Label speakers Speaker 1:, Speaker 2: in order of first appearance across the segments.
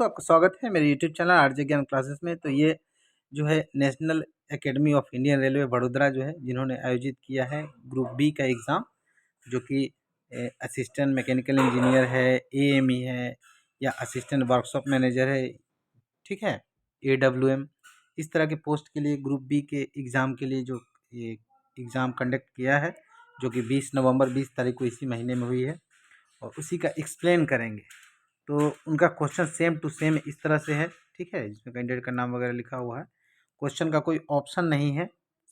Speaker 1: दोस्तों, आपका स्वागत है मेरे यूट्यूब चैनल आरजे ज्ञान क्लासेस में। तो ये जो है national academy of Indian railway Vadodara जो है जिन्होंने आयोजित किया है ग्रुप बी का एग्ज़ाम, जो कि असिस्टेंट मैकेनिकल इंजीनियर है, एएमई है या असिस्टेंट वर्कशॉप मैनेजर है, ठीक है, एडब्ल्यूएम, इस तरह के पोस्ट के लिए ग्रुप बी के एग्ज़ाम के लिए जो ये एग्ज़ाम कंडक्ट किया है, जो कि 20 नवंबर 20 तारीख को इसी महीने में हुई है, और उसी का एक्सप्लेन करेंगे। तो उनका क्वेश्चन सेम टू सेम इस तरह से है, ठीक है, जिसमें कैंडिडेट का नाम वगैरह लिखा हुआ है। क्वेश्चन का कोई ऑप्शन नहीं है,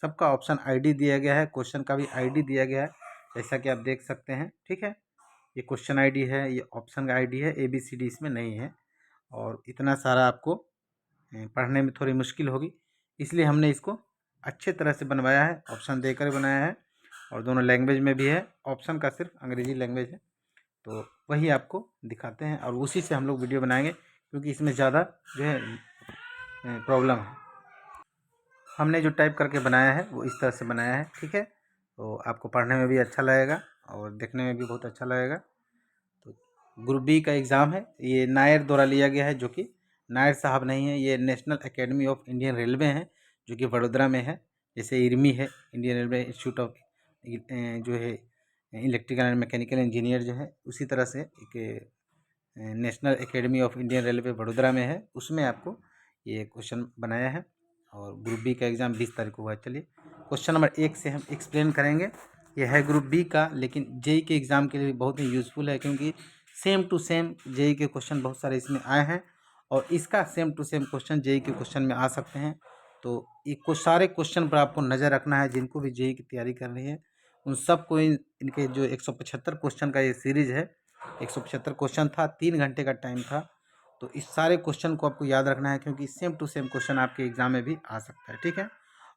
Speaker 1: सबका ऑप्शन आईडी दिया गया है, क्वेश्चन का भी आईडी दिया गया है, जैसा कि आप देख सकते हैं, ठीक है। ये क्वेश्चन आईडी है, ये ऑप्शन का आईडी है, ABCD इसमें नहीं है। और इतना सारा आपको पढ़ने में थोड़ी मुश्किल होगी, इसलिए हमने इसको अच्छे तरह से बनवाया है, ऑप्शन देकर बनाया है, और दोनों लैंग्वेज में भी है। ऑप्शन का सिर्फ अंग्रेजी लैंग्वेज है, तो वही आपको दिखाते हैं और उसी से हम लोग वीडियो बनाएंगे, क्योंकि इसमें ज़्यादा जो है प्रॉब्लम है। हमने जो टाइप करके बनाया है वो इस तरह से बनाया है, ठीक है। तो आपको पढ़ने में भी अच्छा लगेगा और देखने में भी बहुत अच्छा लगेगा। तो ग्रुप बी का एग्ज़ाम है, ये नायर द्वारा लिया गया है, जो कि नायर साहब नहीं है, ये national academy of Indian railway है, जो कि वडोदरा में है। जैसे इरमी है, इंडियन रेलवे इंस्टीट्यूट ऑफ जो है इलेक्ट्रिकल एंड मैकेनिकल इंजीनियर जो है, उसी तरह से एक national academy of Indian railway Vadodara में है, उसमें आपको ये क्वेश्चन बनाया है। और ग्रुप बी का एग्ज़ाम 20 तारीख को हुआ है। चलिए क्वेश्चन नंबर 1 से हम एक्सप्लेन करेंगे। ये है ग्रुप बी का, लेकिन जेई के एग्ज़ाम के लिए बहुत ही यूज़फुल है, क्योंकि सेम टू सेम जेई के क्वेश्चन बहुत सारे इसमें आए हैं, और इसका same to same question JEE के क्वेश्चन में आ सकते हैं। तो ये कुछ सारे क्वेश्चन पर आपको नज़र रखना है, जिनको भी जेई की तैयारी करनी है उन सबको इनके जो 175 क्वेश्चन का ये सीरीज़ है, 175 क्वेश्चन था, 3 घंटे का टाइम था। तो इस सारे क्वेश्चन को आपको याद रखना है, क्योंकि सेम टू सेम क्वेश्चन आपके एग्ज़ाम में भी आ सकता है, ठीक है।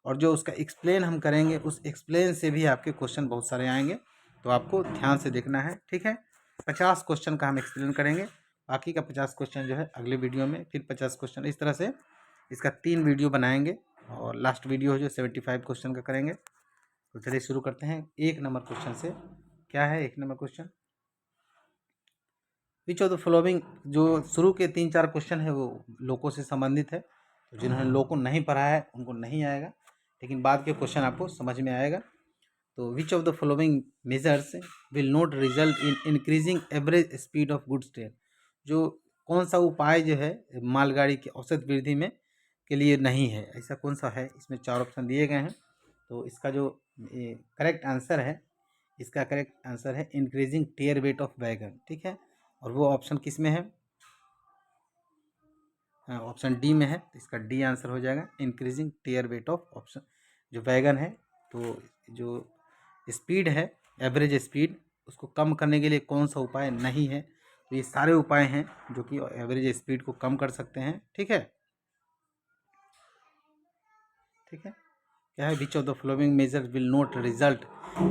Speaker 1: और जो उसका एक्सप्लेन हम करेंगे, उस एक्सप्लेन से भी आपके क्वेश्चन बहुत सारे आएंगे, तो आपको ध्यान से देखना है, ठीक है। 50 क्वेश्चन का हम एक्सप्लेन करेंगे, बाकी का 50 क्वेश्चन जो है अगले वीडियो में, फिर 50 क्वेश्चन, इस तरह से इसका 3 वीडियो बनाएंगे, और लास्ट वीडियो जो 75 क्वेश्चन का करेंगे। तो चलिए शुरू करते हैं 1 नंबर क्वेश्चन से। क्या है 1 number question? Which of the following, जो शुरू के 3-4 क्वेश्चन है वो लोको से संबंधित है, तो जिन्होंने लोको नहीं पढ़ा है उनको नहीं आएगा, लेकिन बाद के क्वेश्चन आपको समझ में आएगा। तो विच of the following measures will not result in increasing average speed of goods train, जो कौन सा उपाय जो है मालगाड़ी की औसत वृद्धि में के लिए नहीं है, ऐसा कौन सा है? इसमें 4 ऑप्शन दिए गए हैं। तो इसका जो करेक्ट आंसर है, इसका करेक्ट आंसर है increasing tier weight of wagon, ठीक है। और वो ऑप्शन किस में है? ऑप्शन डी में है, तो इसका डी आंसर हो जाएगा, increasing tier weight of option जो वैगन है। तो जो स्पीड है, एवरेज स्पीड, उसको कम करने के लिए कौन सा उपाय नहीं है? तो ये सारे उपाय हैं जो कि एवरेज स्पीड को कम कर सकते हैं, ठीक है, ठीक है। क्या है? Which of the following major will not result,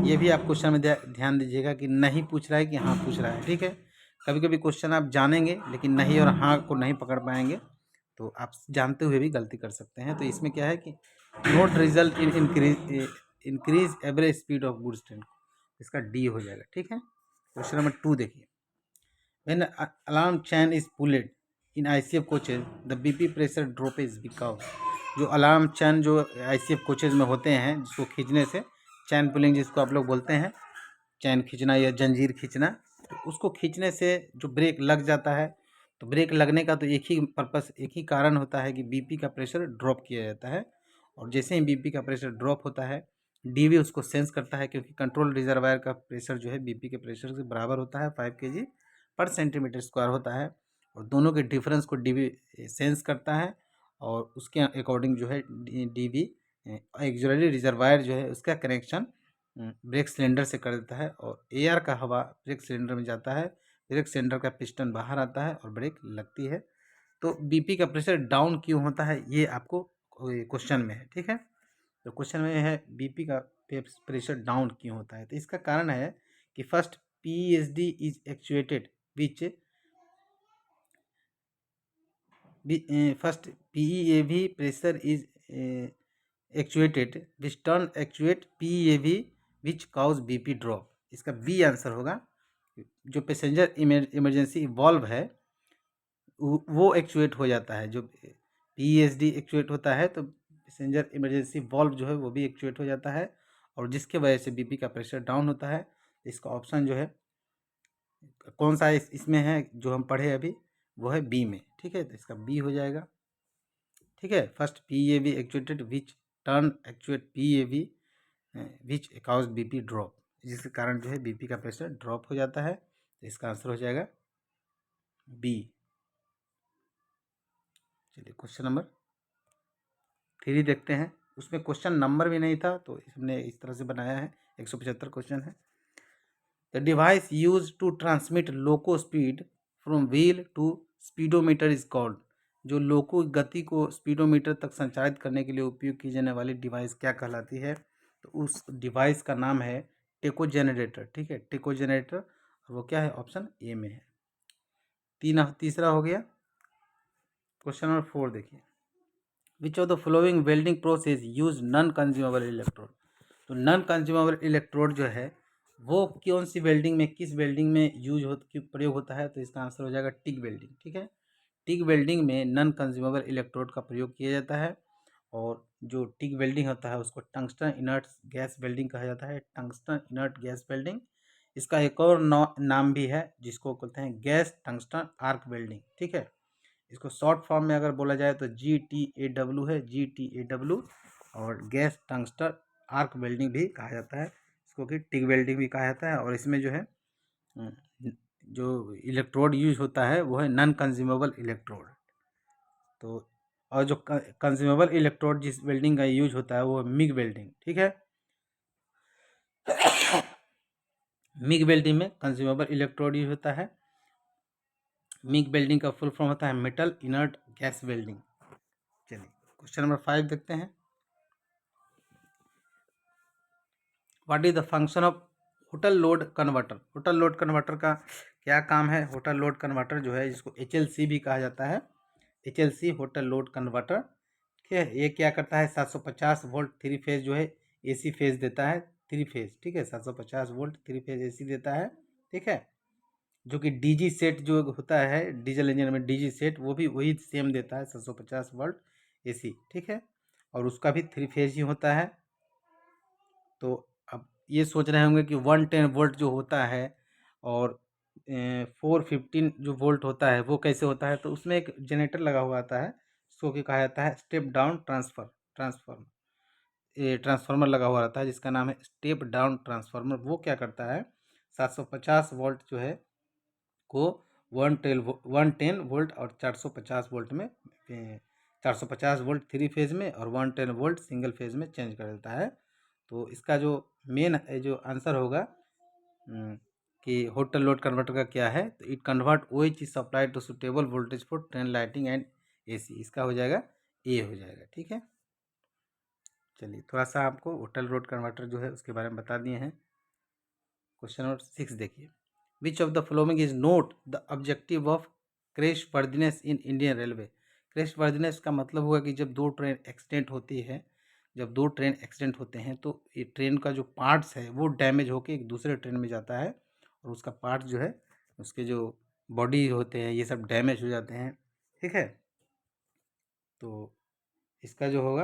Speaker 1: ये भी आप क्वेश्चन में ध्यान दीजिएगा कि नहीं पूछ रहा है कि हाँ पूछ रहा है, ठीक है। कभी कभी क्वेश्चन आप जानेंगे लेकिन नहीं और हाँ को नहीं पकड़ पाएंगे, तो आप जानते हुए भी गलती कर सकते हैं। तो इसमें क्या है कि not result in increase average speed of goods train, इसका डी हो जाएगा, ठीक है। क्वेश्चन नंबर 2 देखिए, when alarm chain is pulled in ICF coaches the BP pressure drop is because, जो अलार्म चैन जो ICF कोचेज में होते हैं, जिसको खींचने से, चैन पुलिंग जिसको आप लोग बोलते हैं, चैन खींचना या जंजीर खींचना, तो उसको खींचने से जो ब्रेक लग जाता है, तो ब्रेक लगने का तो एक ही पर्पस, एक ही कारण होता है कि BP का प्रेशर ड्रॉप किया जाता है। और जैसे ही BP का प्रेशर ड्रॉप होता है, DV उसको सेंस करता है, क्योंकि कंट्रोल रिजर्वायर का प्रेशर जो है BP के प्रेशर से बराबर होता है, 5 kg पर सेंटीमीटर स्क्वायर होता है, और दोनों के डिफरेंस को DV सेंस करता है, और उसके अकॉर्डिंग जो है DV एक्सिलरी रिजर्वायर जो है उसका कनेक्शन ब्रेक सिलेंडर से कर देता है, और एयर का हवा ब्रेक सिलेंडर में जाता है, ब्रेक सिलेंडर का पिस्टन बाहर आता है और ब्रेक लगती है। तो BP का प्रेशर डाउन क्यों होता है, ये आपको क्वेश्चन में है, ठीक है। तो क्वेश्चन में है BP का प्रेशर डाउन क्यों होता है, तो इसका कारण है कि first PESD is actuated which first PEAV pressure is actuated which turn actuate PEAV which cause BP drop, इसका बी आंसर होगा। जो पैसेंजर इमरजेंसी वॉल्व है, वो एक्चुएट हो जाता है। जो PESD एक्चुएट होता है तो पैसेंजर इमरजेंसी वॉल्व जो है वो भी एक्चुएट हो जाता है, और जिसके वजह से BP का प्रेशर डाउन होता है। इसका ऑप्शन जो है कौन सा इसमें है जो हम पढ़े अभी, वो है बी में। ठीक है, तो इसका बी हो जाएगा। ठीक है, first PAV actuated which turn actuate PAV which cause BP drop, जिसके कारण जो है BP का प्रेशर ड्रॉप हो जाता है। तो इसका आंसर हो जाएगा बी। चलिए क्वेश्चन नंबर 3 देखते हैं। उसमें क्वेश्चन नंबर भी नहीं था तो हमने इस तरह से बनाया है। 175 क्वेश्चन है। The device use to transmit loco speed from wheel to speedometer is called. जो लोको गति को स्पीडोमीटर तक संचारित करने के लिए उपयोग की जाने वाली डिवाइस क्या कहलाती है? तो उस डिवाइस का नाम है टेको जनरेटर। ठीक है, टेको जनरेटर, और वो क्या है? ऑप्शन ए में है। तीसरा हो गया। क्वेश्चन नंबर 4 देखिए, which of the following welding process use non consumable electrode. तो नॉन कंज्यूमेबल इलेक्ट्रोड जो है वो कौन सी वेल्डिंग में, किस वेल्डिंग में यूज हो प्रयोग होता है? तो इसका आंसर हो जाएगा टिक वेल्डिंग। ठीक है, टिक वेल्डिंग में नॉन कंज्यूमेबल इलेक्ट्रोड का प्रयोग किया जाता है, और जो टिक वेल्डिंग होता है उसको टंगस्टन इनर्ट गैस वेल्डिंग कहा जाता है। Tungsten inert gas welding. इसका एक और नाम भी है जिसको कहते हैं गैस टंगस्टन आर्क वेल्डिंग। ठीक है, इसको शॉर्ट फॉर्म में अगर बोला जाए तो GTAW है, GTAW। और गैस टंगस्टन आर्क वेल्डिंग भी कहा जाता है इसको, कि टिक वेल्डिंग भी कहा जाता है। और इसमें जो है जो इलेक्ट्रोड यूज होता है वो है नॉन कंज्यूमेबल इलेक्ट्रोड। तो और जो कंज्यूमेबल इलेक्ट्रोड जिस वेल्डिंग का यूज होता है वो है मिग वेल्डिंग। ठीक है, मिग वेल्डिंग में कंज्यूमेबल इलेक्ट्रोड यूज होता है। मिग वेल्डिंग का फुल फॉर्म होता है मेटल इनर्ट गैस वेल्डिंग। चलिए क्वेश्चन नंबर 5 देखते हैं। What is the function of hotel load converter. Hotel load converter का क्या काम है? होटल लोड कन्वर्टर जो है जिसको HLC भी कहा जाता है, HLC होटल लोड कन्वर्टर। ठीक है, ये क्या करता है? 750 वोल्ट 3 फेज जो है AC फेज देता है, 3 फेज। ठीक है, 750 वोल्ट 3 फेज AC देता है। ठीक है, जो कि DG सेट जो होता है डीजल इंजन में, DG सेट वो भी वही सेम देता है 750 वोल्ट AC। ठीक है, और उसका भी 3 फेज ही होता है। तो अब ये सोच रहे होंगे कि 110 वोल्ट जो होता है और 415 जो वोल्ट होता है वो कैसे होता है? तो उसमें एक जनरेटर लगा हुआ आता है, इसको क्या कहा जाता है? Step down transformer. ये ट्रांसफार्मर लगा हुआ रहता है जिसका नाम है स्टेप डाउन ट्रांसफार्मर। वो क्या करता है? 750 वोल्ट जो है को 110 वोल्ट और 450 वोल्ट में 450 वोल्ट 3 फेज में और 110 वोल्ट सिंगल फेज में चेंज कर देता है। तो इसका जो मेन जो आंसर होगा कि होटल लोड कन्वर्टर का क्या है? तो it convert OH is supplied to suitable voltage for train lighting and AC। इसका हो जाएगा ए हो जाएगा। ठीक है, चलिए थोड़ा सा आपको होटल लोड कन्वर्टर जो है उसके बारे में बता दिए हैं। क्वेश्चन नंबर 6 देखिए, which of the following is note the objective of crash worthiness in Indian railway. Crash worthiness का मतलब हुआ कि जब दो ट्रेन एक्सीडेंट होती है, जब दो ट्रेन एक्सीडेंट होते हैं तो ये ट्रेन का जो पार्ट्स है वो डैमेज होकर एक दूसरे ट्रेन में जाता है, और उसका पार्ट जो है उसके जो बॉडी होते हैं ये सब डैमेज हो जाते हैं। ठीक है, तो इसका जो होगा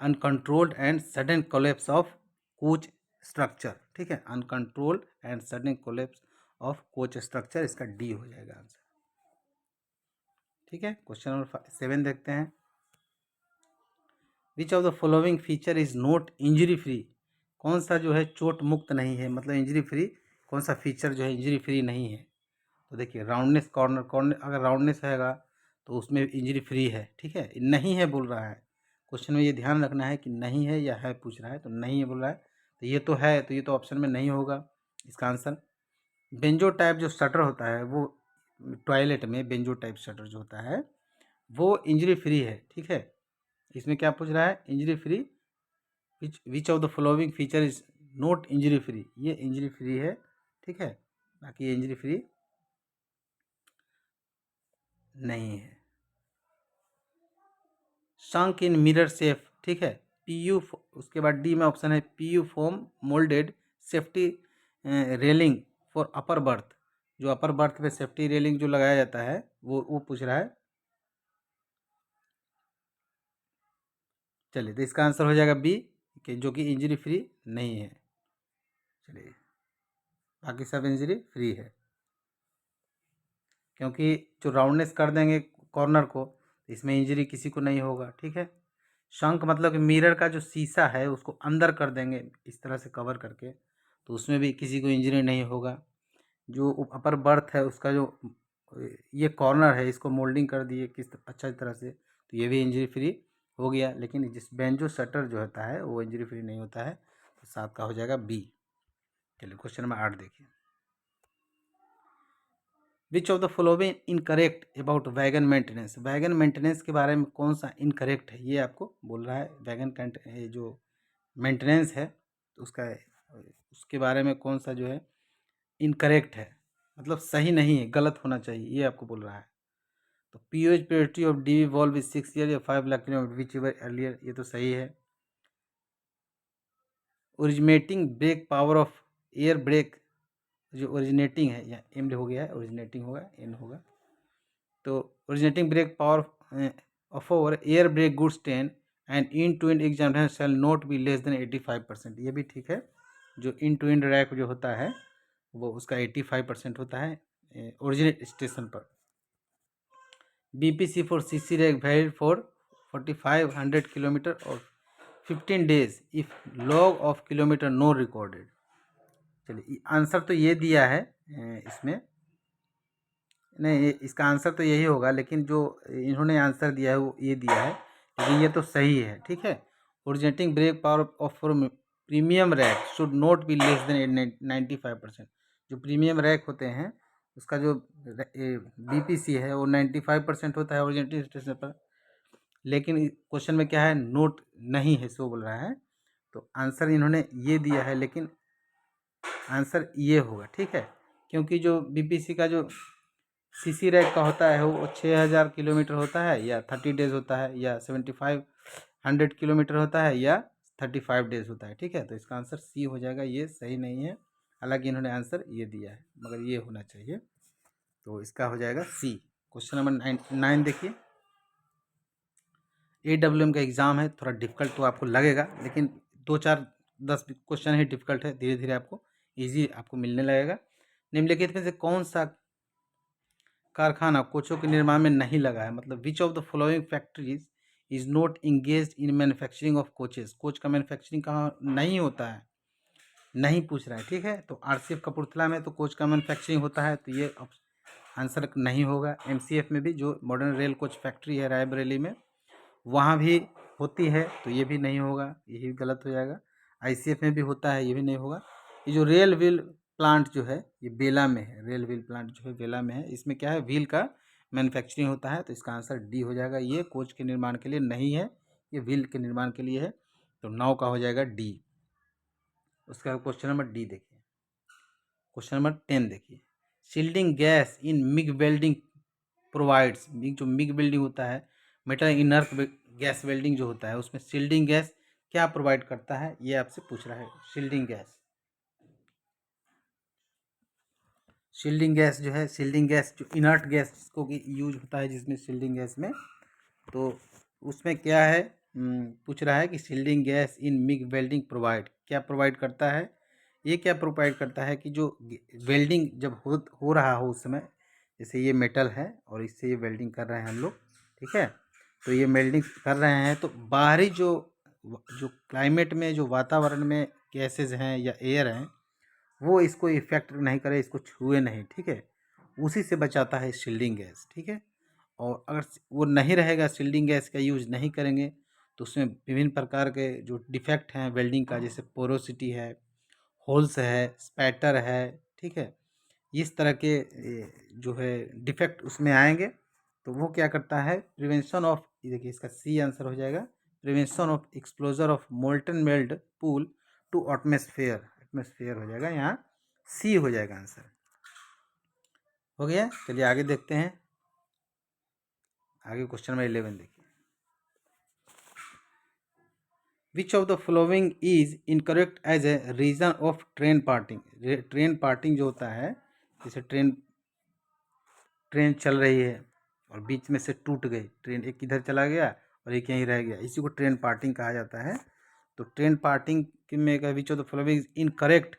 Speaker 1: uncontrolled and sudden collapse of coach structure. ठीक है, uncontrolled and sudden collapse of coach structure, इसका डी हो जाएगा आंसर। ठीक है, क्वेश्चन नंबर 7 देखते हैं। विच of the following feature is not injury free. कौन सा जो है चोट मुक्त नहीं है, मतलब इंजरी फ्री, कौन सा फीचर जो है इंजरी फ्री नहीं है? तो देखिए राउंडनेस कॉर्नर, कॉर्नर अगर राउंडनेस रहेगा तो उसमें इंजरी फ्री है। ठीक है, नहीं है बोल रहा है क्वेश्चन में, ये ध्यान रखना है कि नहीं है या है पूछ रहा है, तो नहीं है बोल रहा है तो ये तो है, तो ये तो ऑप्शन में नहीं होगा इसका आंसर। बेंजो टाइप जो शटर होता है वो टॉयलेट में बेंजो टाइप शटर जो होता है वो इंजरी फ्री है। ठीक है, इसमें क्या पूछ रहा है? Injury free, which of the following feature is not injury free, ये इंजरी फ्री है। ठीक है, बाकी ये इंजरी फ्री नहीं है। शंक इन मिरर सेफ। ठीक है, PU, उसके बाद डी में ऑप्शन है PU foam moulded safety railing for upper berth. जो अपर बर्थ पे सेफ्टी रेलिंग जो लगाया जाता है वो पूछ रहा है। चलिए, तो इसका आंसर हो जाएगा बी, कि जो कि इंजरी फ्री नहीं है। चलिए, बाकी सब इंजरी फ्री है, क्योंकि जो राउंडनेस कर देंगे कॉर्नर को, इसमें इंजरी किसी को नहीं होगा। ठीक है, शंक मतलब कि मिरर का जो शीशा है उसको अंदर कर देंगे इस तरह से कवर करके, तो उसमें भी किसी को इंजरी नहीं होगा। जो अपर बर्थ है उसका जो ये कॉर्नर है, इसको मोल्डिंग कर दिए किस अच्छा तरह से, तो ये भी इंजरी फ्री हो गया। लेकिन जिस बेंजो शटर जो होता है वो इंजरी फ्री नहीं होता है, तो 7 का हो जाएगा बी। चलिए, क्वेश्चन नंबर 8 देखिए। Which of the following incorrect about wagon maintenance. Wagon maintenance के बारे में कौन सा इनकरेक्ट है, ये आपको बोल रहा है। वैगन जो मेंटेनेंस है उसका, उसके बारे में कौन सा जो है इनकरेक्ट है, मतलब सही नहीं है, गलत होना चाहिए, ये आपको बोल रहा है। तो POH purity of D valve is 6 year या 5 lakh kilometre which ever earlier, ये तो सही है। Originating brake power of air brake, जो ओरिजिनेटिंग है या एम हो गया है, ओरिजिनेटिंग होगा, एन होगा। तो originating brake power of over air brake goods 10 and in to end examination shall not be less than 85%, ये भी ठीक है। जो इन टू इंड रैक जो होता है वो उसका 85% होता है ओरिजिनेट स्टेशन पर। BPC for CC rake valid for 4500 kilometre और 15 days if log of kilometre no recorded. चलिए, आंसर तो ये दिया है इसमें, नहीं इसका आंसर तो यही होगा, लेकिन जो इन्होंने आंसर दिया है वो ये दिया है, लेकिन ये तो सही है। ठीक है, originating brake power of premium rake should not be less than 95%। जो प्रीमियम रैक होते हैं उसका जो बीपीसी है वो 95% होता है ओरिजिनेटिंग स्टेशन पर, लेकिन क्वेश्चन में क्या है, नोट नहीं है, सो बोल रहा है। तो आंसर इन्होंने ये दिया है, लेकिन आंसर ये होगा। ठीक है, क्योंकि जो बीपीसी का जो सीसी रैक का होता है वो 6000 किलोमीटर होता है, या 30 डेज होता है, या 7500 किलोमीटर होता है, या 35 डेज होता है। ठीक है, तो इसका आंसर सी हो जाएगा, ये सही नहीं है। हालांकि इन्होंने आंसर ये दिया है, मगर ये होना चाहिए, तो इसका हो जाएगा सी। क्वेश्चन नंबर 9 देखिए। AWM का एग्ज़ाम है, थोड़ा डिफिकल्ट तो आपको लगेगा, लेकिन 2 4 10 क्वेश्चन ही डिफिकल्ट है, धीरे धीरे आपको ईजी आपको मिलने लगेगा। निम्नलिखित में से कौन सा कारखाना कोचों के निर्माण में नहीं लगा है, मतलब विच of the following factories is not engage in manufacturing of coaches. Coach का मैन्युफैक्चरिंग कहाँ नहीं होता है, नहीं पूछ रहा है। ठीक है, तो RCF कपूरथला में तो कोच का मैन्युफैक्चरिंग होता है, तो ये आंसर नहीं होगा। MCF में भी जो मॉडर्न रेल कोच फैक्ट्री है रायबरेली में, वहाँ भी होती है, तो ये भी नहीं होगा, यही गलत हो जाएगा। ICF में भी होता है, ये भी नहीं होगा। ये जो रेल व्हील प्लांट जो है ये बेला में है, रेल व्हील प्लांट जो है बेला में है, इसमें क्या है, व्हील का मैन्युफैक्चरिंग होता है, तो इसका आंसर डी हो जाएगा। ये कोच के निर्माण के लिए नहीं है, ये व्हील के निर्माण के लिए है, तो 9 का हो जाएगा डी। उसका क्वेश्चन नंबर डी देखिए। क्वेश्चन नंबर 10 देखिए। Shielding gas in MiG welding provides, जो मिग वेल्डिंग होता है, मेटल इनर्ट गैस वेल्डिंग जो होता है, उसमें शील्डिंग गैस क्या प्रोवाइड करता है, ये आपसे पूछ रहा है। शील्डिंग गैस, शील्डिंग गैस जो है, शील्डिंग गैस जो इनर्ट गैस जिसको कि यूज होता है जिसमें शील्डिंग गैस में, तो उसमें क्या है, पूछ रहा है कि shielding gas in MiG welding provide क्या प्रोवाइड करता है। ये क्या प्रोवाइड करता है कि जो वेल्डिंग जब हो रहा हो उस समय, जैसे ये मेटल है और इससे ये वेल्डिंग कर रहे हैं हम लोग, ठीक है, तो ये वेल्डिंग कर रहे हैं, तो बाहरी जो जो क्लाइमेट में जो वातावरण में गैसेज हैं या एयर हैं वो इसको इफेक्ट नहीं करे, इसको छुए नहीं। ठीक है, उसी से बचाता है शील्डिंग गैस। ठीक है, और अगर वो नहीं रहेगा, शील्डिंग गैस का यूज नहीं करेंगे, तो उसमें विभिन्न प्रकार के जो डिफेक्ट हैं वेल्डिंग का, जैसे पोरोसिटी है, होल्स है, स्पैटर है, ठीक है, इस तरह के जो है डिफेक्ट उसमें आएंगे, तो वो क्या करता है, प्रिवेंशन ऑफ, देखिए इसका सी आंसर हो जाएगा, prevention of exposure of molten melt pool to atmosphere, atmosphere हो जाएगा, यहाँ सी हो जाएगा आंसर। हो गया, चलिए आगे देखते हैं। आगे क्वेश्चन नंबर 11 देखिए। Which of the following is incorrect as a reason of train parting. Train parting जो होता है, जैसे ट्रेन ट्रेन चल रही है और बीच में से टूट गई ट्रेन, एक इधर चला गया और एक यहीं रह गया, इसी को ट्रेन पार्टिंग कहा जाता है। तो ट्रेन पार्टिंग में which of the following is incorrect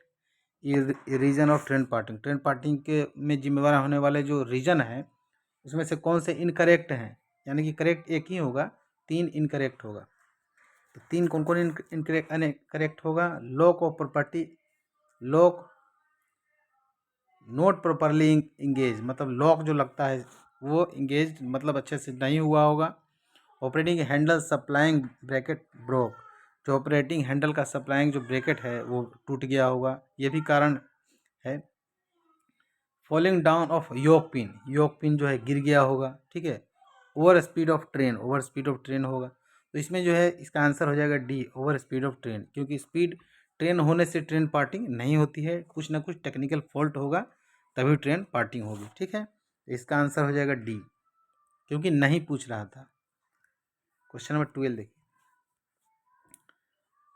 Speaker 1: reason of train parting, train parting के में जिम्मेवार होने वाले जो रीजन है उसमें से कौन से इनकरेक्ट हैं, यानी कि करेक्ट एक ही होगा, 3 इनकरेक्ट होगा। तो 3 कौन कौन इनकरेक्ट होगा? Lock of property, lock note properly engage, मतलब लॉक जो लगता है वो इंगेज मतलब अच्छे से नहीं हुआ होगा। Operating handle supplying bracket broke, जो ऑपरेटिंग हैंडल का सप्लाइंग जो ब्रैकेट है वो टूट गया होगा, ये भी कारण है। Falling down of yoke pin, yoke pin जो है गिर गया होगा, ठीक है। Over speed of train, over speed of train होगा। तो इसमें जो है इसका आंसर हो जाएगा D, over speed of train, क्योंकि स्पीड ट्रेन होने से ट्रेन पार्टिंग नहीं होती है, कुछ ना कुछ टेक्निकल फॉल्ट होगा तभी ट्रेन पार्टिंग होगी, ठीक है। इसका आंसर हो जाएगा डी, क्योंकि नहीं पूछ रहा था। क्वेश्चन नंबर 12 देखिए,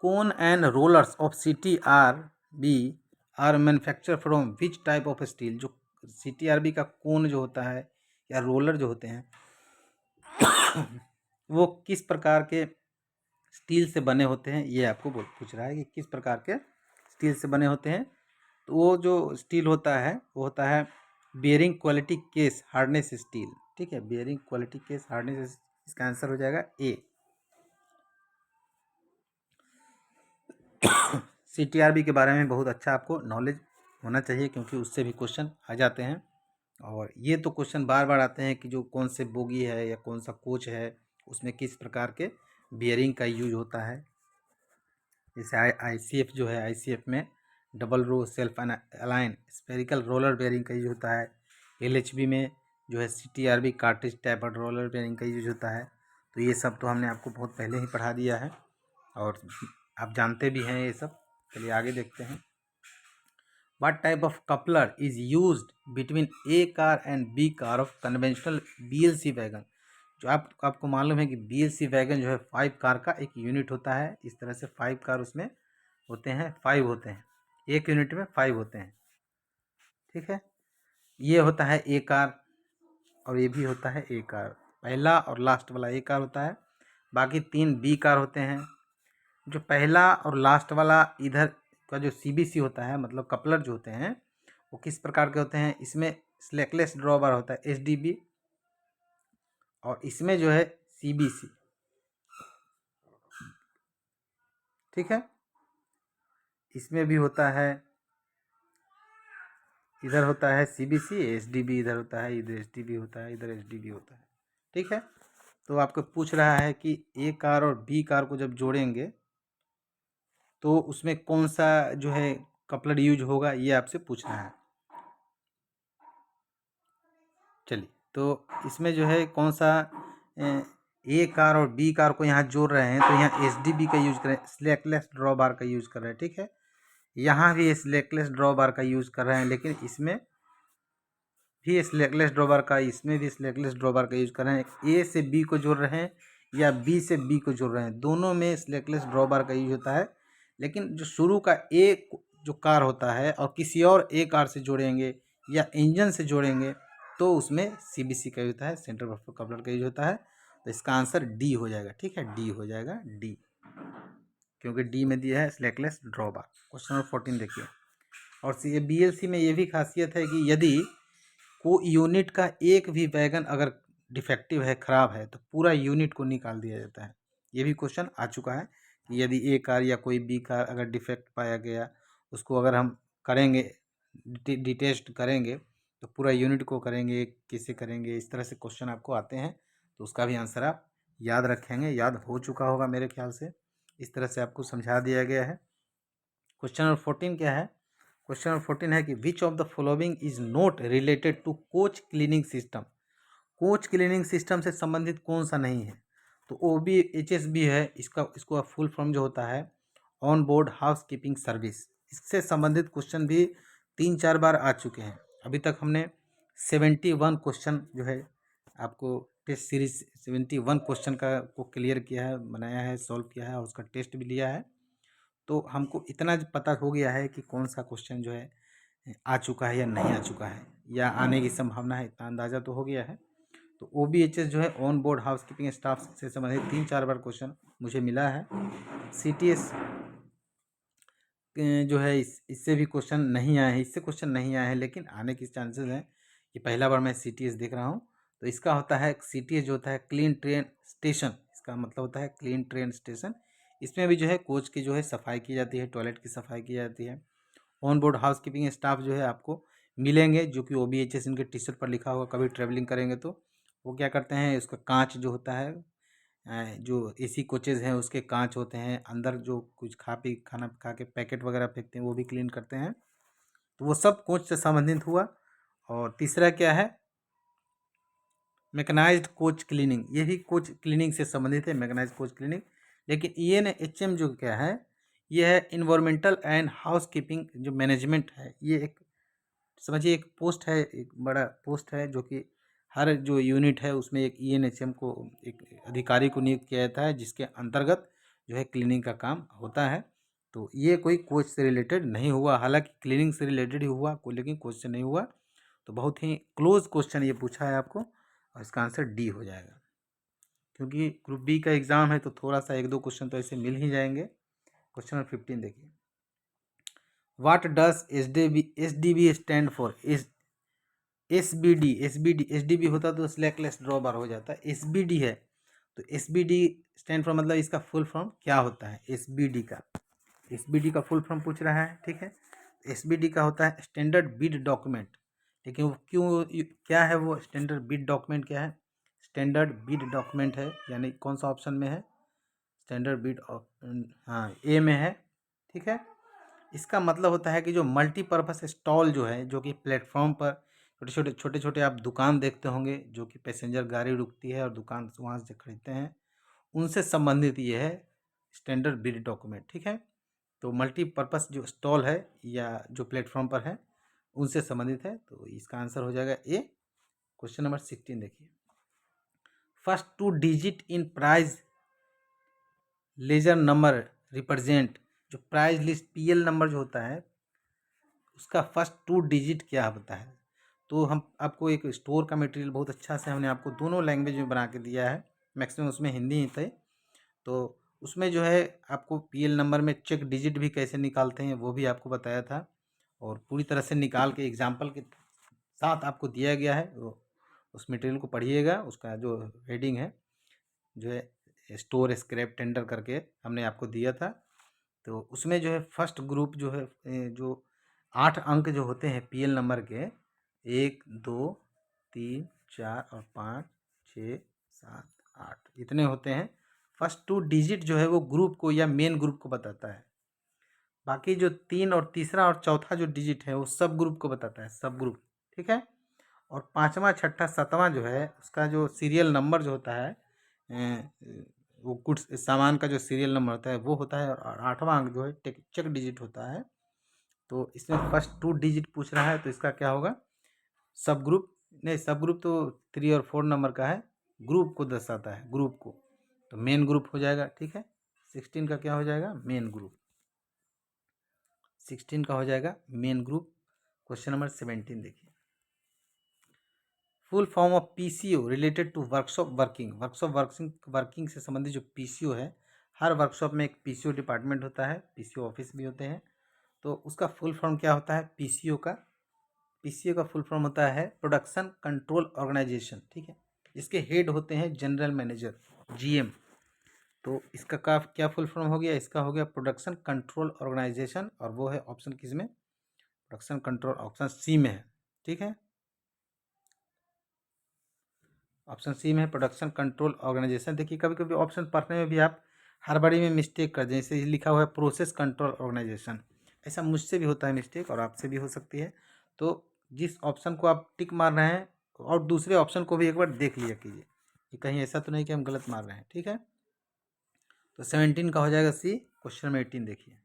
Speaker 1: cone and rollers of CTRB are manufacture from which type of steel, जो CTRB का कोन जो होता है या रोलर जो होते हैं वो किस प्रकार के स्टील से बने होते हैं, ये आपको पूछ रहा है कि किस प्रकार के स्टील से बने होते हैं। तो वो जो स्टील होता है वो होता है bearing quality case hardness steel, ठीक है, बेयरिंग क्वालिटी केस हार्डनेस, इसका आंसर हो जाएगा ए। CTRB के बारे में बहुत अच्छा आपको नॉलेज होना चाहिए, क्योंकि उससे भी क्वेश्चन आ जाते हैं, और ये तो क्वेश्चन बार बार आते हैं कि जो कौन से बोगी है या कौन सा कोच है उसमें किस प्रकार के बियरिंग का यूज होता है। जैसे ICF जो है, ICF में double row self align spherical roller bearing का यूज होता है। LHB में जो है CTRB cartridge tapered roller bearing का यूज होता है। तो ये सब तो हमने आपको बहुत पहले ही पढ़ा दिया है और आप जानते भी हैं ये सब। चलिए आगे देखते हैं। What type of coupler is used between A car and B car of conventional BLC wagon, जो आपको मालूम है कि BLC वैगन जो है 5 कार का एक यूनिट होता है। इस तरह से 5 कार उसमें होते हैं, 5 होते हैं, एक यूनिट में 5 होते हैं, ठीक है। ये होता है A कार और ये भी होता है A कार, पहला और लास्ट वाला A कार होता है, बाकी 3 B कार होते हैं। जो पहला और लास्ट वाला इधर का जो CBC होता है, मतलब कपलर जो होते हैं वो किस प्रकार के होते हैं, इसमें स्लैकलेस ड्रॉबार होता है SDB, और इसमें जो है CBC, ठीक है। इसमें भी होता है, इधर होता है CBC, SDB इधर होता है, इधर SDB होता है, इधर SDB होता है, ठीक है। तो आपको पूछ रहा है कि A कार और B कार को जब जोड़ेंगे तो उसमें कौन सा जो है कपलर यूज होगा, ये आपसे पूछ रहा है। चलिए, तो इसमें जो है कौन सा A कार और B कार को यहाँ जोड़ रहे हैं, तो यहाँ SDB का यूज करें, स्लैकलेस ड्रॉ बार का यूज कर रहे हैं, ठीक है। यहाँ भी स्लैकलेस ड्रॉ बार का यूज कर रहे हैं, लेकिन इसमें भी स्लैकलेस ड्रॉ बार का, इसमें भी स्लैकलेस ड्रॉ बार का यूज कर रहे हैं। A से B को जोड़ रहे हैं या B से B को जोड़ रहे हैं, दोनों में स्लैकलेस ड्रॉ बार का यूज होता है। लेकिन जो शुरू का A जो कार होता है और किसी और A कार से जोड़ेंगे या इंजन से जोड़ेंगे तो उसमें CBC का यूज होता है, सेंटर बफर कपलर का यूज होता है। तो इसका आंसर डी हो जाएगा, ठीक है, डी हो जाएगा, डी, क्योंकि डी में दिया है स्लैकलेस ड्रॉ बार। क्वेश्चन नंबर 14 देखिए, और BLC में ये भी खासियत है कि यदि को यूनिट का एक भी वैगन अगर डिफेक्टिव है, ख़राब है, तो पूरा यूनिट को निकाल दिया जाता है। ये भी क्वेश्चन आ चुका है कि यदि A कार या कोई B कार अगर डिफेक्ट पाया गया, उसको अगर हम करेंगे डिटेस्ट करेंगे तो पूरा यूनिट को करेंगे, कैसे करेंगे, इस तरह से क्वेश्चन आपको आते हैं। तो उसका भी आंसर आप याद रखेंगे, याद हो चुका होगा मेरे ख्याल से, इस तरह से आपको समझा दिया गया है। क्वेश्चन नंबर 14 क्या है? क्वेश्चन नंबर 14 है कि which of the following is not related to coach cleaning system, coach cleaning system से संबंधित कौन सा नहीं है? तो OBHSB है, इसको फुल फॉर्म जो होता है on board house keeping service, इससे संबंधित क्वेश्चन भी 3-4 बार आ चुके हैं। अभी तक हमने 71 क्वेश्चन जो है आपको टेस्ट सीरीज 71 क्वेश्चन का को क्लियर किया है, बनाया है, सॉल्व किया है और उसका टेस्ट भी लिया है। तो हमको इतना पता हो गया है कि कौन सा क्वेश्चन जो है आ चुका है या नहीं आ चुका है। या आने की संभावना है, इतना अंदाज़ा तो हो गया है। तो OBHS जो है ऑन बोर्ड हाउसकीपिंग स्टाफ से संबंधित 3-4 बार क्वेश्चन मुझे मिला है। CTS जो है इससे भी क्वेश्चन नहीं आए हैं, इससे क्वेश्चन नहीं आए हैं, लेकिन आने की चांसेस हैं कि पहला बार मैं CTS देख रहा हूँ। तो इसका होता है CTS जो होता है क्लीन ट्रेन स्टेशन, इसका मतलब होता है क्लीन ट्रेन स्टेशन। इसमें भी जो है कोच की जो है सफाई की जाती है, टॉयलेट की सफाई की जाती है। ऑन बोर्ड हाउसकीपिंग स्टाफ जो है आपको मिलेंगे, जो कि OBHS इनके टी शर्ट पर लिखा होगा। कभी ट्रैवलिंग करेंगे तो वो क्या करते हैं, उसका कांच जो होता है, जो AC कोचेज़ हैं उसके कांच होते हैं, अंदर जो कुछ खाना खा के पैकेट वगैरह फेंकते हैं वो भी क्लीन करते हैं। तो वो सब कोच से संबंधित हुआ। और तीसरा क्या है, मैकेनाइज्ड कोच क्लीनिंग, ये भी कोच क्लीनिंग से संबंधित है, मैकेनाइज्ड कोच क्लीनिंग। लेकिन ENHM जो क्या है, ये है इन्वायरमेंटल एंड हाउसकीपिंग जो मैनेजमेंट है। ये एक समझिए एक पोस्ट है, एक बड़ा पोस्ट है, जो कि हर जो यूनिट है उसमें एक ENHM को, एक अधिकारी को नियुक्त किया जाता है, जिसके अंतर्गत जो है क्लीनिंग का काम होता है। तो ये कोई कोच से रिलेटेड नहीं हुआ, हालांकि क्लीनिंग से रिलेटेड ही हुआ कोई, लेकिन कोच से नहीं हुआ। तो बहुत ही क्लोज क्वेश्चन ये पूछा है आपको, और इसका आंसर D हो जाएगा। क्योंकि ग्रुप B का एग्ज़ाम है तो थोड़ा सा 1-2 क्वेश्चन तो ऐसे मिल ही जाएंगे। क्वेश्चन नंबर 15 देखिए, what does SDB stand for? SBD होता तो स्लैकलेस ड्रॉ बार हो जाता, SBD है। तो SBD स्टैंड फॉर मतलब इसका फुल फॉर्म क्या होता है? SBD का फुल फॉर्म पूछ रहा है, ठीक है। SBD का होता है स्टैंडर्ड बिड डॉक्यूमेंट। लेकिन वो क्या है, वो स्टैंडर्ड बिड डॉक्यूमेंट क्या है? स्टैंडर्ड बिड डॉक्यूमेंट है, यानी कौन सा ऑप्शन में है? स्टैंडर्ड बिड, हाँ A में है, ठीक है। इसका मतलब होता है कि जो मल्टीपर्पस स्टॉल जो है, जो कि प्लेटफॉर्म पर छोटे छोटे आप दुकान देखते होंगे, जो कि पैसेंजर गाड़ी रुकती है और दुकान वहाँ से खरीदते हैं, उनसे संबंधित ये है स्टैंडर्ड बिड डॉक्यूमेंट, ठीक है। तो मल्टीपर्पस जो स्टॉल है या जो प्लेटफॉर्म पर है, उनसे संबंधित है। तो इसका आंसर हो जाएगा A। क्वेश्चन नंबर 16 देखिए, first 2 digit in prize ledger number represent, जो प्राइज लिस्ट PL नंबर जो होता है उसका फर्स्ट 2 डिजिट क्या होता है? तो हम आपको एक स्टोर का मटेरियल बहुत अच्छा से हमने आपको दोनों लैंग्वेज में बना के दिया है, मैक्सिमम उसमें हिंदी ही थे। तो उसमें जो है आपको PL नंबर में चेक डिजिट भी कैसे निकालते हैं वो भी आपको बताया था, और पूरी तरह से निकाल के एग्जाम्पल के साथ आपको दिया गया है। उस मटेरियल को पढ़िएगा, उसका जो हेडिंग है जो है स्टोर स्क्रैप टेंडर करके हमने आपको दिया था। तो उसमें जो है फर्स्ट ग्रुप जो है, जो 8 अंक जो होते हैं PL नंबर के, 1 2 3 4 और 5 6 7 8 इतने होते हैं। फर्स्ट 2 डिजिट जो है वो ग्रुप को या मेन ग्रुप को बताता है। बाकी जो 3 और तीसरा और चौथा जो डिजिट है वो सब ग्रुप को बताता है, सब ग्रुप, ठीक है। और 5वां 6ठा 7वां जो है उसका जो सीरियल नंबर जो होता है, वो गुड्स सामान का जो सीरियल नंबर होता है वो होता है, और 8वां अंक जो है चेक डिजिट होता है। तो इसमें फर्स्ट 2 डिजिट पूछ रहा है, तो इसका क्या होगा? सब ग्रुप, नहीं सब ग्रुप तो 3 और 4 नंबर का है, ग्रुप को दर्शाता है, ग्रुप को। तो मेन ग्रुप हो जाएगा, ठीक है। 16 का क्या हो जाएगा? Main group. 16 का हो जाएगा मेन ग्रुप। क्वेश्चन नंबर 17 देखिए, full form of PCO related to workshop working. Working से संबंधित जो PCO है, हर वर्कशॉप में एक PCO डिपार्टमेंट होता है, PCO ऑफिस भी होते हैं। तो उसका फुल फॉर्म क्या होता है PCO का फुल फॉर्म होता है प्रोडक्शन कंट्रोल ऑर्गेनाइजेशन, ठीक है। इसके हेड होते हैं जनरल मैनेजर, GM। तो इसका क्या फुल फॉर्म हो गया? इसका हो गया प्रोडक्शन कंट्रोल ऑर्गेनाइजेशन, और वो है ऑप्शन किस में? प्रोडक्शन कंट्रोल, ऑप्शन C में है, ठीक है। ऑप्शन C में है प्रोडक्शन कंट्रोल ऑर्गेनाइजेशन। देखिए कभी कभी ऑप्शन पढ़ने में भी आप हड़बड़ी में मिस्टेक कर दें, जैसे लिखा हुआ है प्रोसेस कंट्रोल ऑर्गेनाइजेशन, ऐसा मुझसे भी होता है मिस्टेक, और आपसे भी हो सकती है। तो जिस ऑप्शन को आप टिक मार रहे हैं, और दूसरे ऑप्शन को भी एक बार देख लिया कीजिए कि कहीं ऐसा तो नहीं कि हम गलत मार रहे हैं, ठीक है। तो 17 का हो जाएगा C। क्वेश्चन नंबर 18 देखिए,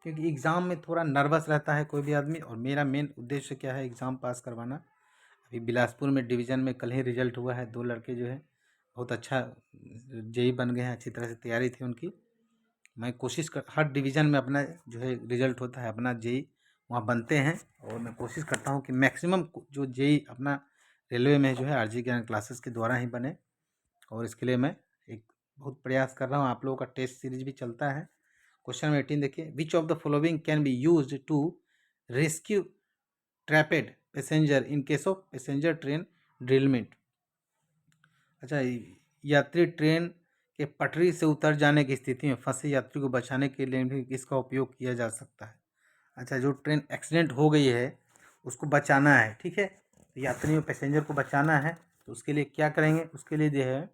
Speaker 1: क्योंकि एग्ज़ाम में थोड़ा नर्वस रहता है कोई भी आदमी, और मेरा मेन उद्देश्य क्या है? एग्ज़ाम पास करवाना। अभी बिलासपुर में डिवीज़न में कल ही रिजल्ट हुआ है, 2 लड़के जो है बहुत अच्छा JEE बन गए हैं, अच्छी तरह से तैयारी थी उनकी। मैं कोशिश कर, हर डिवीज़न में अपना जो है रिजल्ट होता है अपना JEE वहाँ बनते हैं। और मैं कोशिश करता हूँ कि मैक्सिमम जो जेई अपना रेलवे में जो है आरजी ज्ञान क्लासेस के द्वारा ही बने, और इसके लिए मैं एक बहुत प्रयास कर रहा हूँ। आप लोगों का टेस्ट सीरीज भी चलता है। क्वेश्चन नंबर 18 देखिए, which of the following can be used to rescue trapped passenger in case of passenger train derailment. अच्छा, यात्री ट्रेन के पटरी से उतर जाने की स्थिति में फंसे यात्री को बचाने के लिए भी इसका उपयोग किया जा सकता है। अच्छा, जो ट्रेन एक्सीडेंट हो गई है उसको बचाना है, ठीक है, तो यात्रियों पैसेंजर को बचाना है, तो उसके लिए क्या करेंगे, उसके लिए जो है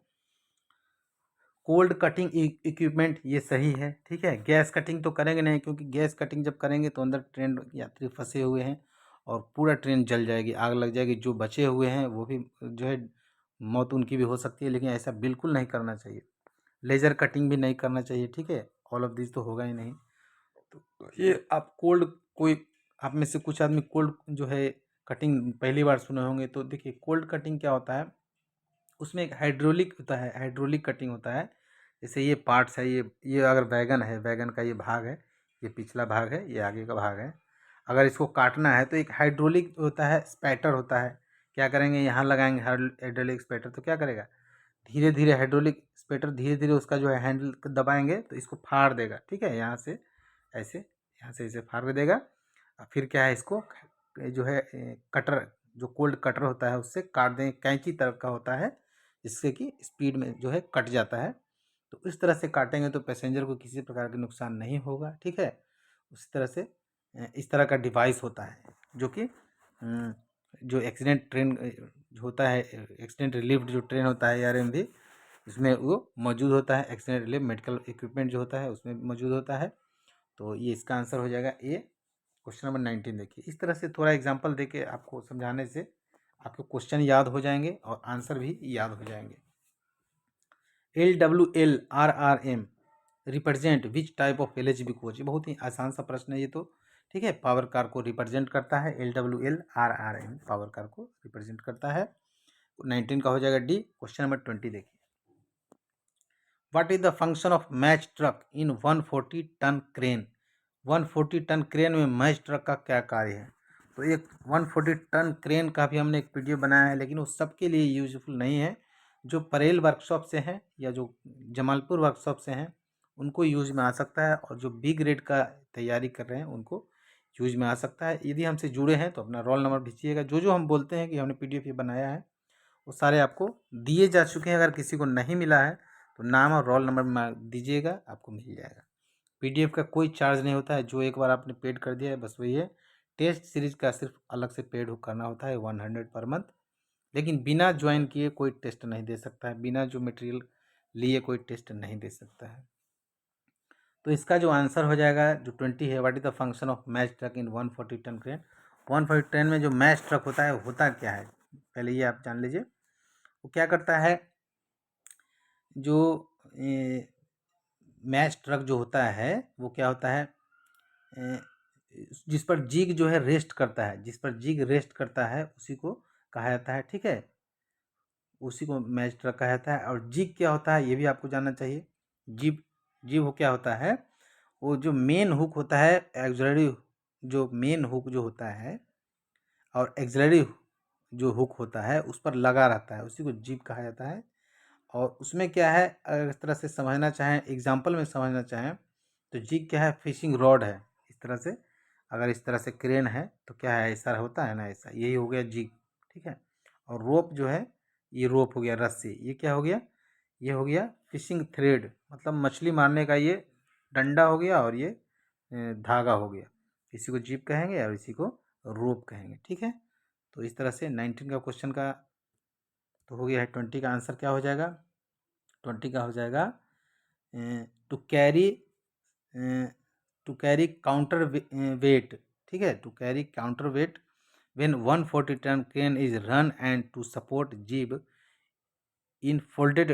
Speaker 1: कोल्ड कटिंग इक्विपमेंट ये सही है, ठीक है। गैस कटिंग तो करेंगे नहीं, क्योंकि गैस कटिंग जब करेंगे तो अंदर ट्रेन यात्री फंसे हुए हैं और पूरा ट्रेन जल जाएगी, आग लग जाएगी। जो बचे हुए हैं वो भी जो है मौत उनकी भी हो सकती है, लेकिन ऐसा बिल्कुल नहीं करना चाहिए। लेज़र कटिंग भी नहीं करना चाहिए, ठीक है। ऑल ऑफ दिस तो होगा ही नहीं। तो ये आप कोल्ड, कोई आप में से कुछ आदमी कोल्ड जो है कटिंग पहली बार सुने होंगे, तो देखिए कोल्ड कटिंग क्या होता है, उसमें एक हाइड्रोलिक होता है, हाइड्रोलिक कटिंग होता है। जैसे ये पार्ट्स है, ये अगर बैगन है, बैगन का ये भाग है, ये पिछला भाग है, ये आगे का भाग है। अगर इसको काटना है तो एक हाइड्रोलिक होता है, स्पैटर होता है। क्या करेंगे, यहाँ लगाएंगे हाइड्रोलिक स्पैटर, तो क्या करेगा, धीरे धीरे हाइड्रोलिक स्पैटर धीरे धीरे उसका जो है हैंडल दबाएंगे तो इसको फाड़ देगा, ठीक है। यहाँ से ऐसे, यहाँ से ऐसे फाड़ देगा। और फिर क्या है, इसको जो है कटर, जो कोल्ड कटर होता है उससे काट देंगे। कैंची तरह का होता है जिससे कि स्पीड में जो है कट जाता है। तो इस तरह से काटेंगे तो पैसेंजर को किसी प्रकार का नुकसान नहीं होगा, ठीक है। उसी तरह से इस तरह का डिवाइस होता है जो कि जो एक्सीडेंट ट्रेन जो होता है, एक्सीडेंट रिलीफ जो ट्रेन होता है ARMV, इसमें वो मौजूद होता है। एक्सीडेंट रिलीफ मेडिकल इक्विपमेंट जो होता है उसमें मौजूद होता है। तो ये इसका आंसर हो जाएगा ए। क्वेश्चन नंबर 19 देखिए, इस तरह से थोड़ा एग्जांपल देके आपको समझाने से आपको क्वेश्चन याद हो जाएंगे और आंसर भी याद हो जाएंगे। LWLRRM represent which type of LHB coach. बहुत ही आसान सा प्रश्न है ये तो, ठीक है। पावर कार को रिप्रेजेंट करता है, LWLRRM पावर कार को रिप्रेजेंट करता है। 19 का हो जाएगा डी। क्वेश्चन नंबर 20 देखिए, what is the function of match truck in 140 ton crane. 140 ton crane में मैच ट्रक का क्या कार्य है। तो एक 140 टन क्रेन का भी हमने एक वीडियो बनाया है, लेकिन वो सबके लिए यूजफुल नहीं है। जो परेल वर्कशॉप से हैं या जो जमालपुर वर्कशॉप से हैं उनको यूज में आ सकता है, और जो बी ग्रेड का तैयारी कर रहे हैं उनको यूज में आ सकता है। यदि हमसे जुड़े हैं तो अपना रोल नंबर भेजिएगा। जो जो हम बोलते हैं कि हमने PDF ये बनाया है वो सारे आपको दिए जा चुके हैं। अगर किसी को नहीं मिला है तो नाम और रोल नंबर दीजिएगा, आपको मिल जाएगा। PDF का कोई चार्ज नहीं होता है, जो एक बार आपने पेड कर दिया है बस वही है। टेस्ट सीरीज का सिर्फ अलग से पेड करना होता है 100 पर मंथ, लेकिन बिना ज्वाइन किए कोई टेस्ट नहीं दे सकता है, बिना जो मटेरियल लिए कोई टेस्ट नहीं दे सकता है। तो इसका जो आंसर हो जाएगा जो 20 है, what is the function of match truck in 140 ton crane. 140 ton में जो मैच ट्रक होता है होता क्या है, पहले ये आप जान लीजिए। वो क्या करता है, जो मैच ट्रक जो होता है वो क्या होता है, जिस पर जिग जो है रेस्ट करता है, जिस पर जिग रेस्ट करता है उसी को कहा जाता है, ठीक है, उसी को मैच ट्रक कहा जाता है। और जिग क्या होता है ये भी आपको जानना चाहिए। जिब जिब वो क्या होता है, वो जो मेन हुक होता है, एक्सिलरी जो मेन हुक जो होता है और एक्सिलरी जो हुक होता है उस पर लगा रहता है, उसी को जिब कहा जाता है। और उसमें क्या है, अगर इस तरह से समझना चाहें, एग्जाम्पल में समझना चाहें तो जिग क्या है, फिशिंग रॉड है। इस तरह से अगर इस तरह से क्रेन है तो क्या है, ऐसा होता है ना, ऐसा, यही हो गया जिग, ठीक है। और रोप जो है, ये रोप हो गया रस्सी, ये क्या हो गया, ये हो गया फिशिंग थ्रेड, मतलब मछली मारने का ये डंडा हो गया, और ये धागा हो गया। इसी को जिप कहेंगे और इसी को रोप कहेंगे, ठीक है। तो इस तरह से 19 का क्वेश्चन का तो हो गया है। 20 का आंसर क्या हो जाएगा, 20 का हो जाएगा टू कैरी काउंटर वेट, ठीक है, to carry counter weight when 140 ton crane is run and to support jib in folded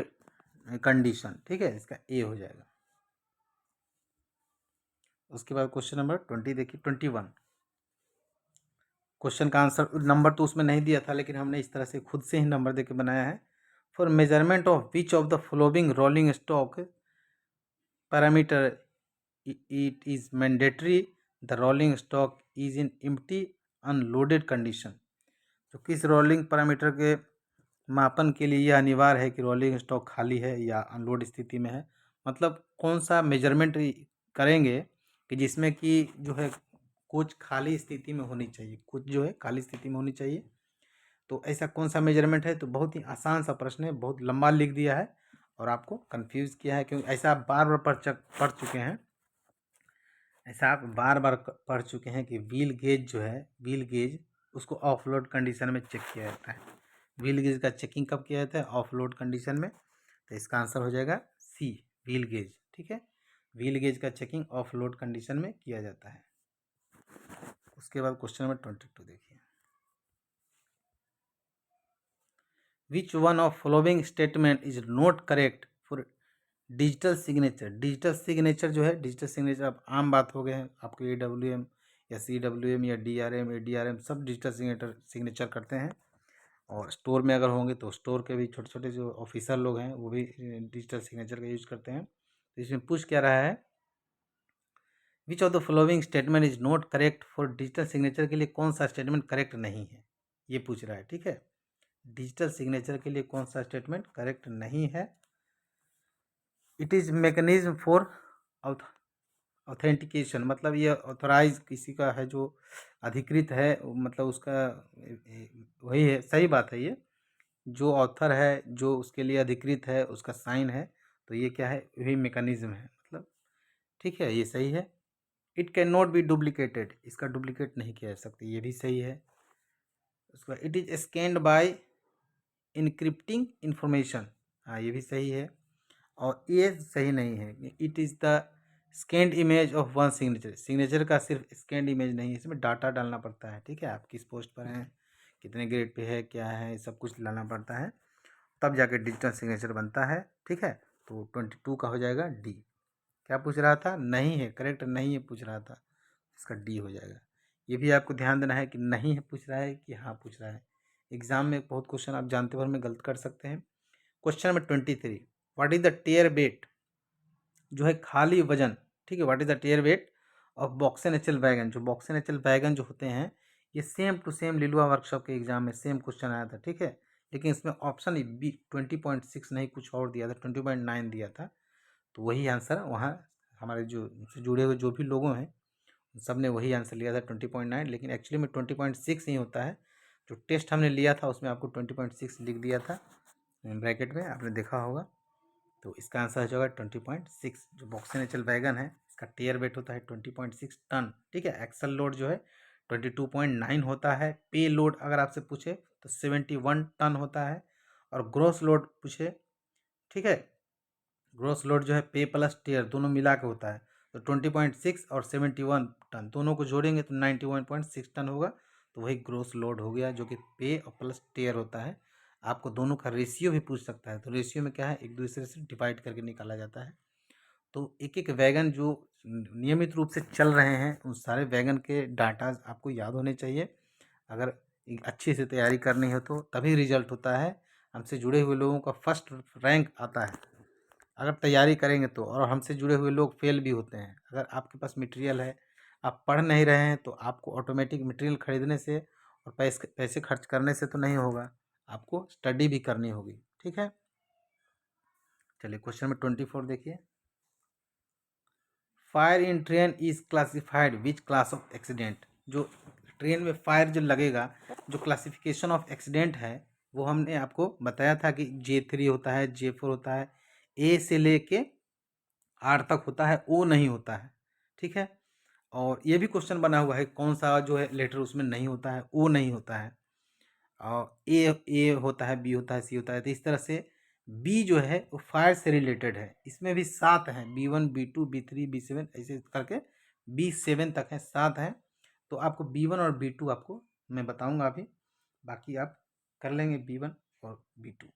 Speaker 1: condition, ठीक है, इसका ए हो जाएगा। उसके बाद क्वेश्चन नंबर 20 देखिए, 21 क्वेश्चन का आंसर नंबर तो उसमें नहीं दिया था, लेकिन हमने इस तरह से खुद से ही नंबर देके बनाया है। For measurement of which of the following rolling stock parameter it is mandatory the rolling stock is in empty unloaded condition. तो किस रोलिंग पैरामीटर के मापन के लिए यह अनिवार्य है कि रोलिंग स्टॉक खाली है या अनलोड स्थिति में है। मतलब कौन सा मेजरमेंट करेंगे कि जिसमें कि जो है कुछ खाली स्थिति में होनी चाहिए, कुछ जो है खाली स्थिति में होनी चाहिए। तो ऐसा कौन सा मेजरमेंट है? तो बहुत ही आसान सा प्रश्न है, बहुत लंबा लिख दिया है और आपको कंफ्यूज किया है, क्योंकि ऐसा आप बार बार पढ़ चुके हैं। ऐसा आप बार बार पढ़ चुके हैं कि व्हील गेज जो है, व्हील गेज उसको ऑफलोड कंडीशन में चेक किया जाता है। व्हील गेज का चेकिंग कब किया जाता है? ऑफलोड कंडीशन में। तो इसका आंसर हो जाएगा सी, व्हील गेज। ठीक है, व्हील गेज का चेकिंग ऑफलोड कंडीशन में किया जाता है। उसके बाद क्वेश्चन नंबर 22 देखिए। Which one of following statement is not correct for digital signature. Digital signature जो है, डिजिटल सिग्नेचर अब आम बात हो गए हैं, आपको AWM या CWM या DRM ADRM सब डिजिटल सिग्नेचर करते हैं। और स्टोर में अगर होंगे तो स्टोर के भी छोटे छोटे जो ऑफिसर लोग हैं वो भी डिजिटल सिग्नेचर का यूज करते हैं। तो इसमें पूछ क्या रहा है, which of the following statement is not correct for digital signature के लिए कौन सा स्टेटमेंट करेक्ट नहीं है, ये पूछ रहा है। ठीक है, डिजिटल सिग्नेचर के लिए कौन सा स्टेटमेंट करेक्ट नहीं है? It is mechanism for authentication, मतलब ये ऑथोराइज किसी का है जो अधिकृत है, मतलब उसका वही है, सही बात है। ये जो ऑथर है, जो उसके लिए अधिकृत है, उसका साइन है, तो ये क्या है? वही मैकेनिज्म है, मतलब ठीक है, ये सही है। It can not be duplicated, इसका डुप्लीकेट नहीं किया जा सकता, ये भी सही है। उसका it is scanned by encrypting information, हाँ ये भी सही है। और ये सही नहीं है, it is the scanned image of one signature. Signature का सिर्फ स्कैन्ड इमेज नहीं है, इसमें डाटा डालना पड़ता है। ठीक है, आप किस पोस्ट पर हैं, कितने ग्रेड पे है, क्या है, सब कुछ लाना पड़ता है, तब जाके डिजिटल सिग्नेचर बनता है। ठीक है, तो 22 का हो जाएगा डी। क्या पूछ रहा था? नहीं है, करेक्ट नहीं है पूछ रहा था, इसका डी हो जाएगा। ये भी आपको ध्यान देना है कि नहीं है पूछ रहा है कि हाँ पूछ रहा है। एग्जाम में बहुत क्वेश्चन आप जानते भर में गलत कर सकते हैं। Question number 23, what is the tare weight, जो है खाली वजन। ठीक है, what is the tare weight of box and HL wagon. जो बॉक्स एंड एचएल वैगन जो होते हैं, ये same to same Liluah workshop के एग्जाम में सेम क्वेश्चन आया था। ठीक है, लेकिन इसमें ऑप्शन बी 20.6 नहीं, कुछ और दिया था, 20.9 दिया था। तो वही आंसर वहाँ हमारे जो से जुड़े हुए जो भी लोगों हैं सब ने वही आंसर लिया था 20.9, लेकिन एक्चुअली में 20.6 ही होता है। जो टेस्ट हमने लिया था उसमें आपको 20.6 लिख दिया था ब्रैकेट में, आपने देखा होगा। तो इसका आंसर हो जाएगा 20.6। जो बॉक्स नेचुरल वैगन है, इसका टेयर वेट होता है 20.6 टन। ठीक है, एक्सल लोड जो है 22.9 होता है। पे लोड अगर आपसे पूछे तो 71 टन होता है। और ग्रोस लोड पूछे, ठीक है, ग्रोस लोड जो है पे प्लस टेयर दोनों मिला के होता है, तो 20.6 और 71 टन दोनों को जोड़ेंगे तो 91.6 टन होगा। तो वही ग्रोस लोड हो गया, जो कि पे और प्लस टेयर होता है। आपको दोनों का रेशियो भी पूछ सकता है, तो रेशियो में क्या है, एक दूसरे से डिवाइड करके निकाला जाता है। तो एक एक वैगन जो नियमित रूप से चल रहे हैं, उन सारे वैगन के डाटा आपको याद होने चाहिए। अगर अच्छे से तैयारी करनी हो तो तभी रिजल्ट होता है। हमसे जुड़े हुए लोगों का फर्स्ट रैंक आता है अगर तैयारी करेंगे तो, और हमसे जुड़े हुए लोग फेल भी होते हैं। अगर आपके पास मटेरियल है, आप पढ़ नहीं रहे हैं, तो आपको ऑटोमेटिक मटेरियल खरीदने से और पैसे पैसे खर्च करने से तो नहीं होगा, आपको स्टडी भी करनी होगी। ठीक है, चलिए क्वेश्चन नंबर 24 देखिए। Fire in train is classified which class of accident. जो ट्रेन में फायर जो लगेगा, जो क्लासिफिकेशन ऑफ एक्सीडेंट है, वो हमने आपको बताया था कि J3 होता है, J4 होता है, ए से लेके आर तक होता है, ओ नहीं होता है। ठीक है, और ये भी क्वेश्चन बना हुआ है कौन सा जो है लेटर उसमें नहीं होता है, ओ नहीं होता है, और ए होता है, बी होता है, सी होता है। तो इस तरह से बी जो है वो फायर से रिलेटेड है। इसमें भी 7 हैं, B1 B2 B3 B7 ऐसे करके B7 तक है, 7 हैं। तो आपको B1 और B2 आपको मैं बताऊंगा अभी, बाकी आप कर लेंगे B1 और B2।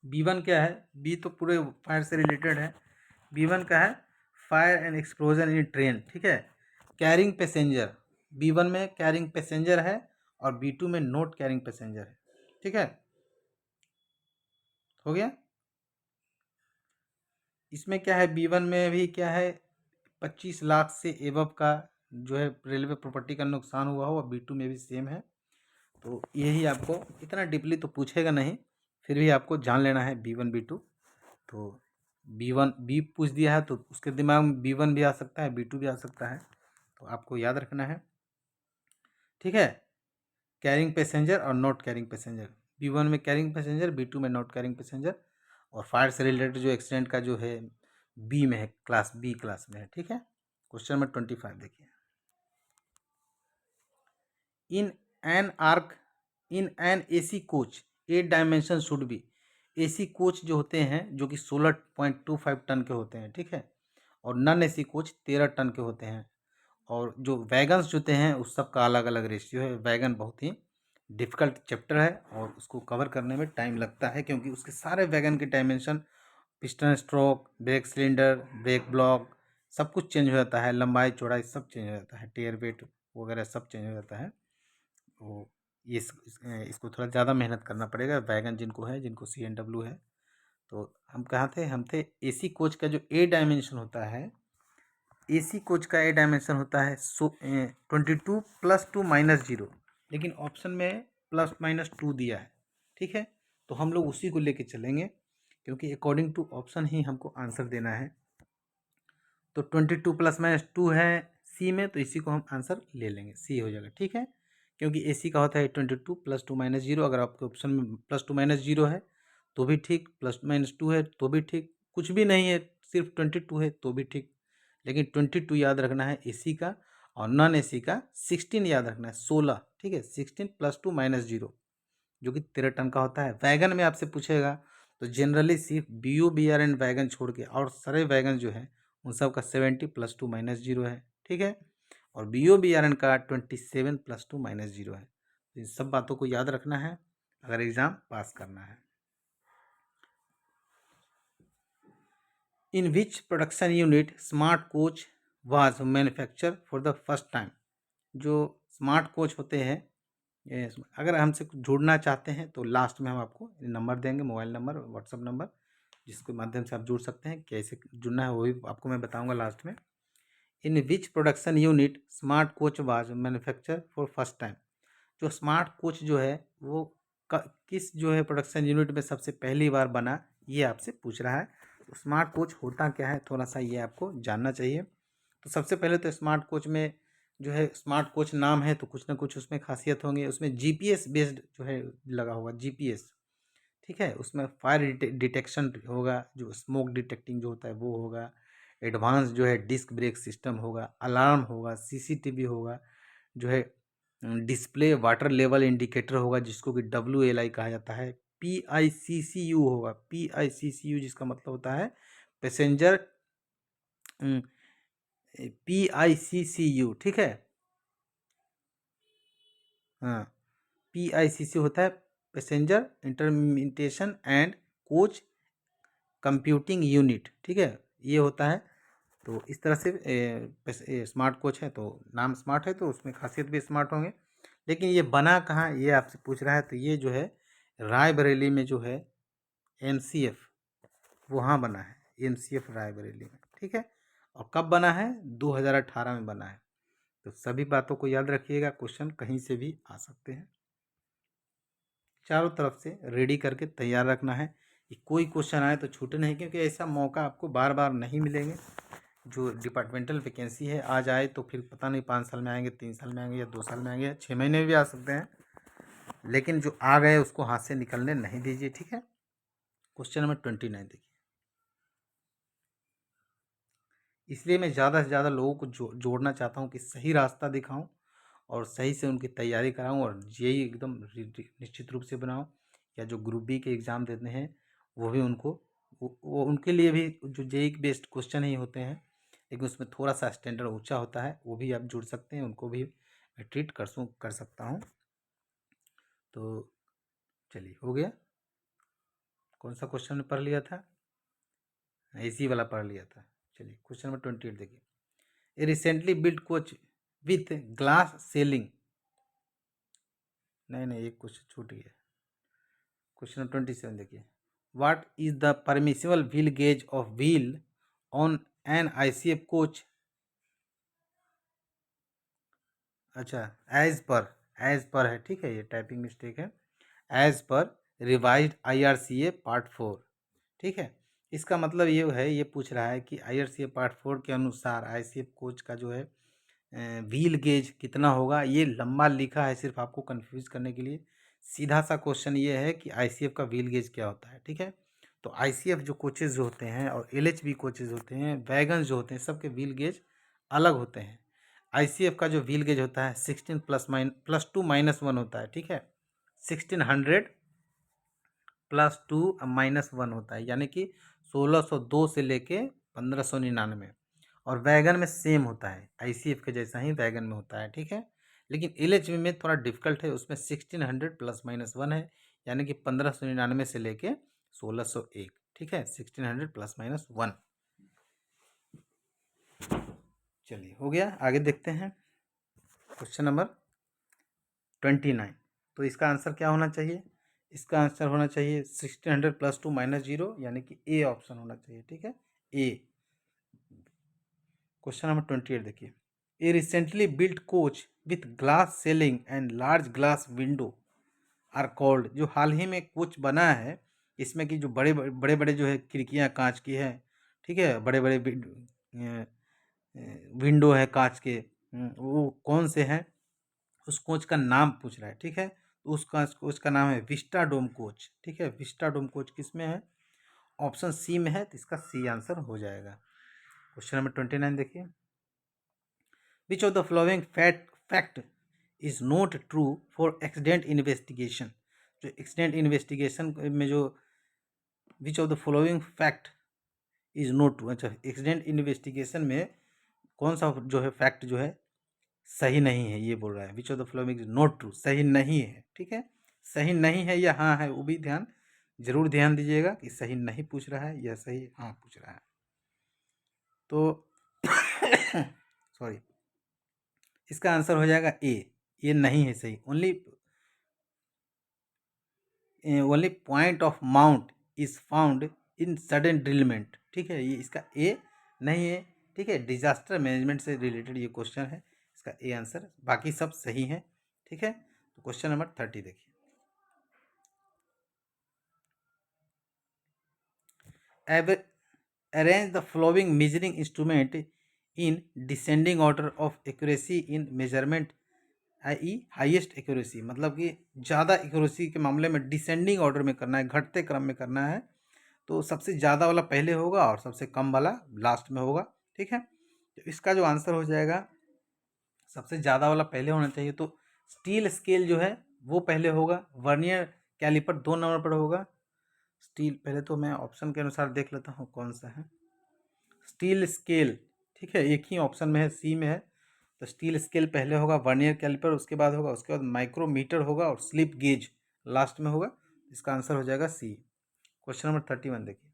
Speaker 1: B1 क्या है? बी तो पूरे फायर से रिलेटेड है। B1 का है fire and explosion in train. ठीक है, कैरिंग पैसेंजर, B1 में कैरिंग पैसेंजर है और B2 में नोट कैरिंग पैसेंजर है। ठीक है, हो गया। इसमें क्या है, B1 में भी क्या है, 25 लाख से एबव का जो है रेलवे प्रॉपर्टी का नुकसान हुआ हो, B2 में भी सेम है। तो यही आपको इतना डीपली तो पूछेगा नहीं, फिर भी आपको जान लेना है B1 B2। तो B1 B पूछ दिया है तो उसके दिमाग में B1 भी आ सकता है, B2 भी आ सकता है, तो आपको याद रखना है, ठीक है। कैरिंग पैसेंजर और नॉट कैरिंग पैसेंजर, B1 में कैरिंग पैसेंजर, B2 में नॉट कैरिंग पैसेंजर। और फायर से रिलेटेड जो एक्सीडेंट का जो है बी में है, क्लास B क्लास में है, ठीक है। क्वेश्चन नंबर 25 देखिए। In an arc in an AC coach 8 dimension should be. AC coach जो होते हैं जो कि 16.25 टन के होते हैं, ठीक है। और नॉन AC कोच 13 टन के होते हैं। और जो वैगन्स जो होते हैं उस सब का अलग अलग रेशियो है। वैगन बहुत ही डिफ़िकल्ट चैप्टर है और उसको कवर करने में टाइम लगता है, क्योंकि उसके सारे वैगन के dimension, piston stroke, brake cylinder, brake block, सब कुछ चेंज हो जाता है, लंबाई चौड़ाई सब चेंज हो जाता है, टेयर वेट वगैरह सब चेंज हो जाता है। तो ये इसको थोड़ा ज़्यादा मेहनत करना पड़ेगा, वैगन जिनको है, जिनको CNW है। तो हम कहाँ थे, हम थे AC कोच का जो A डायमेंशन होता है, AC कोच का A डायमेंशन होता है 22 + 2 - 0, लेकिन ऑप्शन में +-2 दिया है, ठीक है। तो हम लोग उसी को लेके चलेंगे, क्योंकि अकॉर्डिंग टू ऑप्शन ही हमको आंसर देना है। तो 22 ± 2 है सी में, तो इसी को हम आंसर ले लेंगे, सी हो जाएगा, ठीक है। क्योंकि AC का होता है 22 + 2 - 0। अगर आपके ऑप्शन में +2 - 0 है तो भी ठीक, +-2 है तो भी ठीक, कुछ भी नहीं है सिर्फ 22 है तो भी ठीक। लेकिन 22 याद रखना है AC का, और नॉन AC का 16 याद रखना है, 16, ठीक है। 16 + 2 - 0 जो कि 13 टन का होता है। वैगन में आपसे पूछेगा तो जनरली सिर्फ BU BRN वैगन छोड़ के और सारे वैगन जो है उन सब का 70 + 2 - 0 है, ठीक है। और BO BRN का 27 + 2 - 0 है। तो इन सब बातों को याद रखना है अगर एग्ज़ाम पास करना है। In which production unit smart coach was manufacture for the first time. जो स्मार्ट कोच होते हैं, अगर हमसे कुछ जुड़ना चाहते हैं तो लास्ट में हम आपको नंबर देंगे, मोबाइल नंबर, व्हाट्सअप नंबर, जिसके माध्यम से आप जुड़ सकते हैं। कैसे जुड़ना है वो भी आपको मैं बताऊंगा लास्ट में। In which production unit smart coach was manufacture for first time. जो स्मार्ट कोच जो है वो किस जो है प्रोडक्शन यूनिट में सबसे पहली बार बना, ये आपसे पूछ रहा है। तो स्मार्ट कोच होता क्या है, थोड़ा सा ये आपको जानना चाहिए। तो सबसे पहले तो स्मार्ट कोच में जो है, स्मार्ट कोच नाम है तो कुछ ना कुछ उसमें खासियत होंगे। उसमें GPS बेस्ड जो है लगा होगा, GPS, ठीक है। उसमें फायर डिटेक्शन होगा, जो स्मोक डिटेक्टिंग जो होता है वो होगा। एडवांस जो है डिस्क ब्रेक सिस्टम होगा, अलार्म होगा, CCTV होगा, जो है डिस्प्ले वाटर लेवल इंडिकेटर होगा जिसको कि WLI कहा जाता है। PICCU होगा, PICCU जिसका मतलब होता है पैसेंजर, PICCU, ठीक है। हाँ, PICCU होता है passenger information and coach computing unit, ठीक है, ये होता है। तो इस तरह से स्मार्ट कोच है, तो नाम स्मार्ट है तो उसमें खासियत भी स्मार्ट होंगे। लेकिन ये बना कहाँ, ये आपसे पूछ रहा है, तो ये जो है रायबरेली में जो है MCF, वहाँ बना है, MCF रायबरेली में, ठीक है। और कब बना है, 2018 में बना है। तो सभी बातों को याद रखिएगा, क्वेश्चन कहीं से भी आ सकते हैं। चारों तरफ से रेडी करके तैयार रखना है कि कोई क्वेश्चन आए तो छूटे नहीं, क्योंकि ऐसा मौका आपको बार बार नहीं मिलेंगे। जो डिपार्टमेंटल वैकेंसी है आ जाए तो फिर पता नहीं 5 साल में आएंगे, 3 साल में आएंगे, या 2 साल में आएंगे, या 6 महीने में भी आ सकते हैं। लेकिन जो आ गए उसको हाथ से निकलने नहीं दीजिए, ठीक है। क्वेश्चन नंबर 29 देखिए। इसलिए मैं ज़्यादा से ज़्यादा लोगों को जोड़ना चाहता हूँ कि सही रास्ता दिखाऊँ और सही से उनकी तैयारी कराऊँ, और जेई एकदम निश्चित रूप से बनाऊँ। या जो ग्रुप B के एग्ज़ाम देते हैं वो भी उनको वो उनके लिए भी जो जेई बेस्ड क्वेश्चन ही होते हैं, लेकिन उसमें थोड़ा सा स्टैंडर्ड ऊंचा होता है, वो भी आप जुड़ सकते हैं, उनको भी मैं ट्रीट कर सकता हूँ। तो चलिए, हो गया। कौन सा क्वेश्चन पढ़ लिया था, इसी वाला पढ़ लिया था। चलिए क्वेश्चन नंबर 28 देखिए। A recently build coach with glass ceiling, नहीं एक क्वेश्चन छूट गया। क्वेश्चन नंबर 27 देखिए। What is the permissible wheel gauge of wheel on an ICF coach अच्छा, एज पर है, ठीक है, ये टाइपिंग मिस्टेक है। एज पर रिवाइज्ड IRCA पार्ट 4, ठीक है। इसका मतलब ये है, ये पूछ रहा है कि IRCA पार्ट 4 के अनुसार ICF कोच का जो है व्हील गेज कितना होगा। ये लंबा लिखा है सिर्फ आपको कंफ्यूज करने के लिए। सीधा सा क्वेश्चन ये है कि ICF का व्हील गेज क्या होता है, ठीक है। तो ICF जो कोचेज जो होते हैं और LHB कोचेज होते हैं, वैगन जो होते हैं, सबके व्हील गेज अलग होते हैं। ICF का जो व्हील गेज होता है 16 +2 - 1 होता है, ठीक है। 1600 +2 - 1 होता है, यानी कि 1602 से लेके 1599। और वैगन में सेम होता है, ICF के जैसा ही वैगन में होता है, ठीक है। लेकिन LHB में थोड़ा डिफिकल्ट है, उसमें 1600 +-1 है, यानी कि 1599 से लेके 1601, ठीक है। 1600 +-1। चलिए, हो गया। आगे देखते हैं क्वेश्चन नंबर 29। तो इसका आंसर क्या होना चाहिए? इसका आंसर होना चाहिए 1600 +2 - 0, यानी कि ए ऑप्शन होना चाहिए, ठीक है, ए। क्वेश्चन नंबर 28 देखिए। A recently built coach with glass ceiling and large glass window are called. जो हाल ही में कोच बना है, इसमें कि जो बड़े बड़े बड़े जो है खिड़कियां कांच की है, ठीक है, बड़े बड़े विंडो है कांच के, वो कौन से हैं, उस कोच का नाम पूछ रहा है, ठीक है। तो उसका कोच का नाम है विस्टा डोम कोच, ठीक है। विस्टा डोम कोच किस में है? ऑप्शन सी में है, तो इसका सी आंसर हो जाएगा। क्वेश्चन नंबर 29 देखिए। Which of the following fact is not true for accident investigation. जो एक्सीडेंट इन्वेस्टिगेशन में जो विच of the following fact is not true, अच्छा, एक्सीडेंट इन्वेस्टिगेशन में कौन सा जो है फैक्ट जो है सही नहीं है, ये बोल रहा है। Which of the following is not true, सही नहीं है, ठीक है। सही नहीं है या हाँ है, वो भी जरूर ध्यान दीजिएगा कि सही नहीं पूछ रहा है या सही हाँ पूछ रहा है। तो सॉरी, इसका आंसर हो जाएगा ए। ये नहीं है सही। Only point of mount is found in sudden derailment, ठीक है, ये इसका ए नहीं है, ठीक है। डिजास्टर मैनेजमेंट से रिलेटेड ये क्वेश्चन है, इसका ए आंसर, बाकी सब सही है, ठीक है। तो क्वेश्चन नंबर 30 देखिए। Arrange the following measuring instrument in descending order of accuracy in measurement, I highest accuracy, मतलब कि ज़्यादा एक्यूरेसी के मामले में डिसेंडिंग ऑर्डर में करना है, घटते क्रम में करना है। तो सबसे ज़्यादा वाला पहले होगा और सबसे कम वाला लास्ट में होगा, ठीक है। तो इसका जो आंसर हो जाएगा, सबसे ज़्यादा वाला पहले होना चाहिए, तो स्टील स्केल जो है वो पहले होगा। वर्नियर कैलिपर 2 नंबर पर होगा। स्टील, पहले तो मैं ऑप्शन के अनुसार देख लेता हूँ कौन सा है। स्टील स्केल, ठीक है, एक ही ऑप्शन में है, सी में है। तो स्टील स्केल पहले होगा, वर्नियर कैलिपर उसके बाद होगा, उसके बाद माइक्रोमीटर होगा और स्लिप गेज लास्ट में होगा। इसका आंसर हो जाएगा सी। क्वेश्चन नंबर 31 देखिए।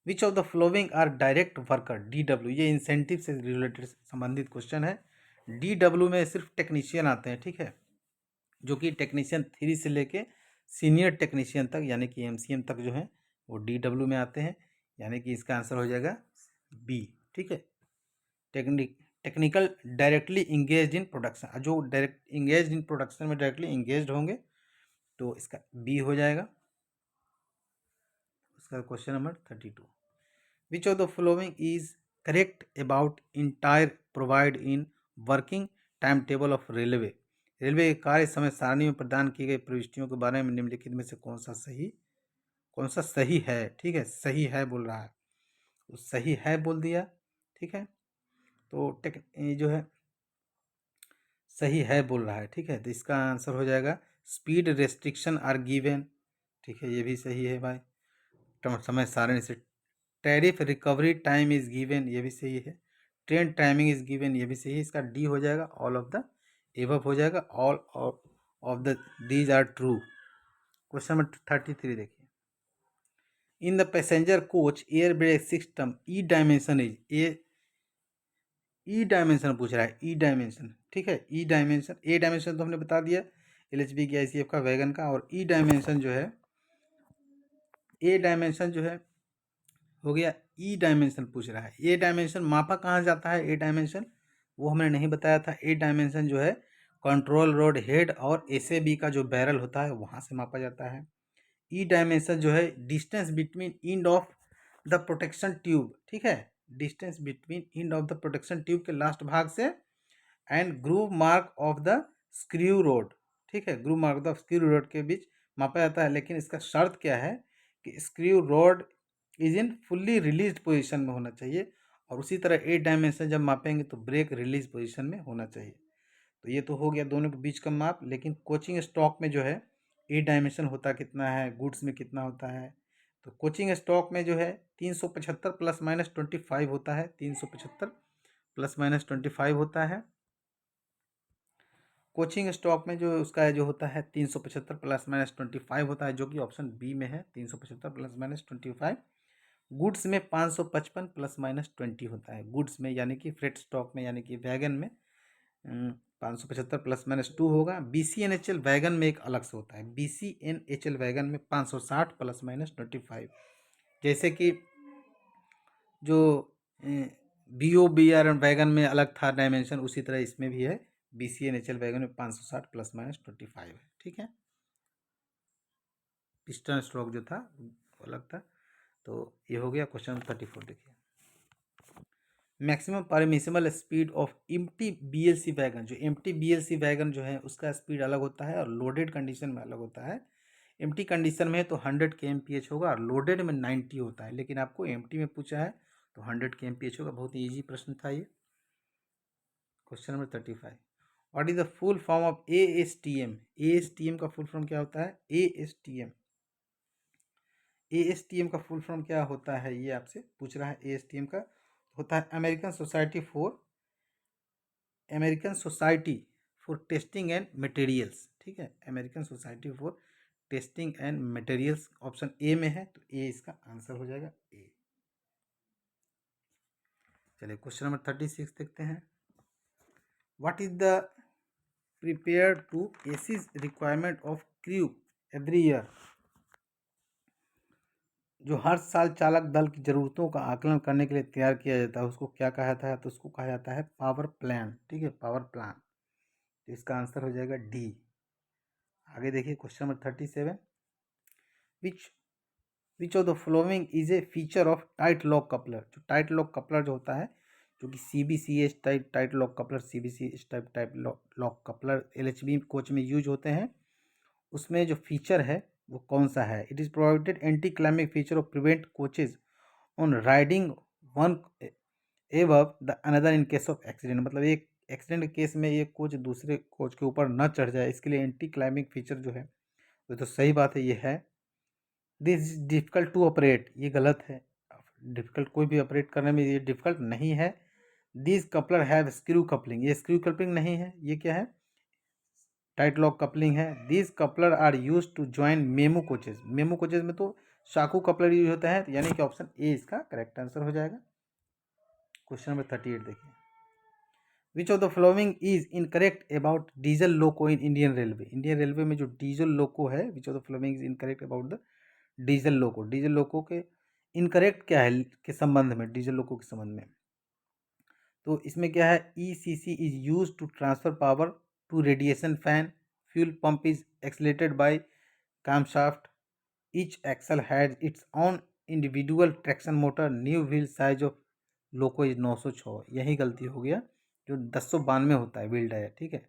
Speaker 1: Which of the following are direct worker, DW, ये इंसेंटिव से रिलेटेड संबंधित क्वेश्चन है। DW में सिर्फ टेक्नीशियन आते हैं, ठीक है, जो कि टेक्नीशियन 3 से लेके सीनियर टेक्नीशियन तक, यानी कि MCM तक जो है वो DW में आते हैं, यानी कि इसका आंसर हो जाएगा बी, ठीक है। Technical directly engage in production, जो डायरेक्ट इंगेज इन प्रोडक्शन में डायरेक्टली इंगेज होंगे, तो इसका बी हो जाएगा। उसका question number 32। Which of the following is correct about entire provide in working time table of railway. Railway के कार्य समय सारणी में प्रदान की गई प्रविष्टियों के बारे में निम्नलिखित में से कौन सा सही है, ठीक है, सही है बोल रहा है, तो सही है बोल दिया, ठीक है। तो ये जो है सही है बोल रहा है, ठीक है। तो इसका आंसर हो जाएगा स्पीड रेस्ट्रिक्शन आर गिवन, ठीक है, ये भी सही है भाई। समय सारणी से tariff recovery time is given, ये भी सही है। ट्रेन टाइमिंग इज गिवन, ये भी सही है। इसका डी हो जाएगा, ऑल ऑफ द एबव हो जाएगा, all of the these are true. Question number 33 देखिए। In the passenger coach air brake system E dimension is E dimension पूछ रहा है, ई डायमेंशन, ठीक है। ई डायमेंशन, ए डायमेंशन तो हमने बता दिया LHB की ICF का वैगन का, और ई डायमेंशन जो है, ए डायमेंशन जो है हो गया, ई डायमेंशन पूछ रहा है। ए डायमेंशन मापा कहाँ जाता है? ए डायमेंशन वो हमने नहीं बताया था। ए डायमेंशन जो है कंट्रोल रोड हेड और एसएबी का जो बैरल होता है वहाँ से मापा जाता है। ई डायमेंशन जो है distance between end of the protection tube, ठीक है, distance between end of the protection tube के लास्ट भाग से and groove mark of the screw road, ठीक है, groove mark of screw road के बीच मापा जाता है। लेकिन इसका शर्त क्या है कि screw road is in fully release position में होना चाहिए, और उसी तरह 8 डायमेंशन जब मापेंगे तो ब्रेक रिलीज पोजीशन में होना चाहिए। तो ये तो हो गया दोनों के बीच का माप। लेकिन कोचिंग स्टॉक में जो है 8 डायमेंशन होता कितना है, गुड्स में कितना होता है, तो कोचिंग स्टॉक में जो है 375 प्लस माइनस 25 होता है, 375 प्लस माइनस 25 होता है। कोचिंग स्टॉक में जो उसका जो होता है 375 प्लस माइनस 25 होता है, जो कि ऑप्शन बी में है, 375 प्लस माइनस 25। गुड्स में 555 प्लस माइनस 20 होता है, गुड्स में यानी कि फ्रेट स्टॉक में यानी कि वैगन में 575 प्लस माइनस 2 होगा। BCNHL वैगन में एक अलग से होता है, BCNHL वैगन में 560 प्लस माइनस 25। जैसे कि जो BOBR वैगन में अलग था डायमेंशन, उसी तरह इसमें भी है, BCNHL वैगन में 560 प्लस माइनस 25 है, ठीक है। पिस्टन स्ट्रोक जो था वो अलग था। तो ये हो गया क्वेश्चन 34। देखिए, maximum permissible speed of empty BLC wagon, जो एम्प्टी BLC वैगन जो है उसका स्पीड अलग होता है और लोडेड कंडीशन में अलग होता है। एम्प्टी कंडीशन में तो 100 kmph होगा और लोडेड में 90 होता है, लेकिन आपको एम्प्टी में पूछा है तो 100 kmph होगा। बहुत ही ईजी प्रश्न था ये। Question number 35, what is the full form of ASTM? ASTM का फुल फॉर्म क्या होता है? ASTM का फुल फॉर्म क्या होता है, ये आपसे पूछ रहा है। ASTM का होता है American society for testing and materials, ठीक है, American society for testing and materials option A में है, तो ए इसका आंसर हो जाएगा, ए। चलिए क्वेश्चन नंबर 36 देखते हैं। What is the prepare to assist requirement of crew every year? जो हर साल चालक दल की ज़रूरतों का आकलन करने के लिए तैयार किया जाता है उसको क्या कहा जाता है? तो उसको कहा जाता है पावर प्लान, ठीक है, पावर प्लान। तो इसका आंसर हो जाएगा डी। आगे देखिए question number 37, which of the following is a feature of tight lock coupler? जो टाइट लॉक कपलर जो होता है, जो कि CBCS type tight lock coupler, CBCS type lock coupler LHB coach में यूज होते हैं, उसमें जो फीचर है वो कौन सा है? It is provided anti climbing feature of prevent coaches on riding one above the another in case of accident. मतलब एक एक्सीडेंट के केस में एक कोच दूसरे कोच के ऊपर न चढ़ जाए, इसके लिए एंटी क्लाइमिक फीचर जो है वो तो सही बात है, ये है। दिस डिफ़िकल्ट टू ऑपरेट, ये गलत है। डिफ़िकल्ट कोई भी ऑपरेट करने में ये डिफ़िकल्ट नहीं है। This coupler have screw coupling, ये स्क्रू कपलिंग नहीं है, ये क्या है? टाइट लॉक कपलिंग है। This coupler are use to join MEMU coaches, MEMU coaches में तो शाकू कपलर यूज होता है, यानी कि ऑप्शन ए इसका करेक्ट आंसर हो जाएगा। क्वेश्चन नंबर 38 देखिए, which of the following is incorrect about diesel loco in Indian railway? Indian railway में जो डीजल लोको है, which of the following is incorrect about the diesel loco? Diesel लोको के incorrect क्या है के संबंध में, डीजल लोको के संबंध में? तो इसमें क्या है? ECC is use to transfer power to radiation fan, fuel pump is accelerated by camshaft, each axle has its own individual traction motor, new wheel size of loco is 906, यही गलती हो गया। जो 1092 होता है व्हील टायर, ठीक है,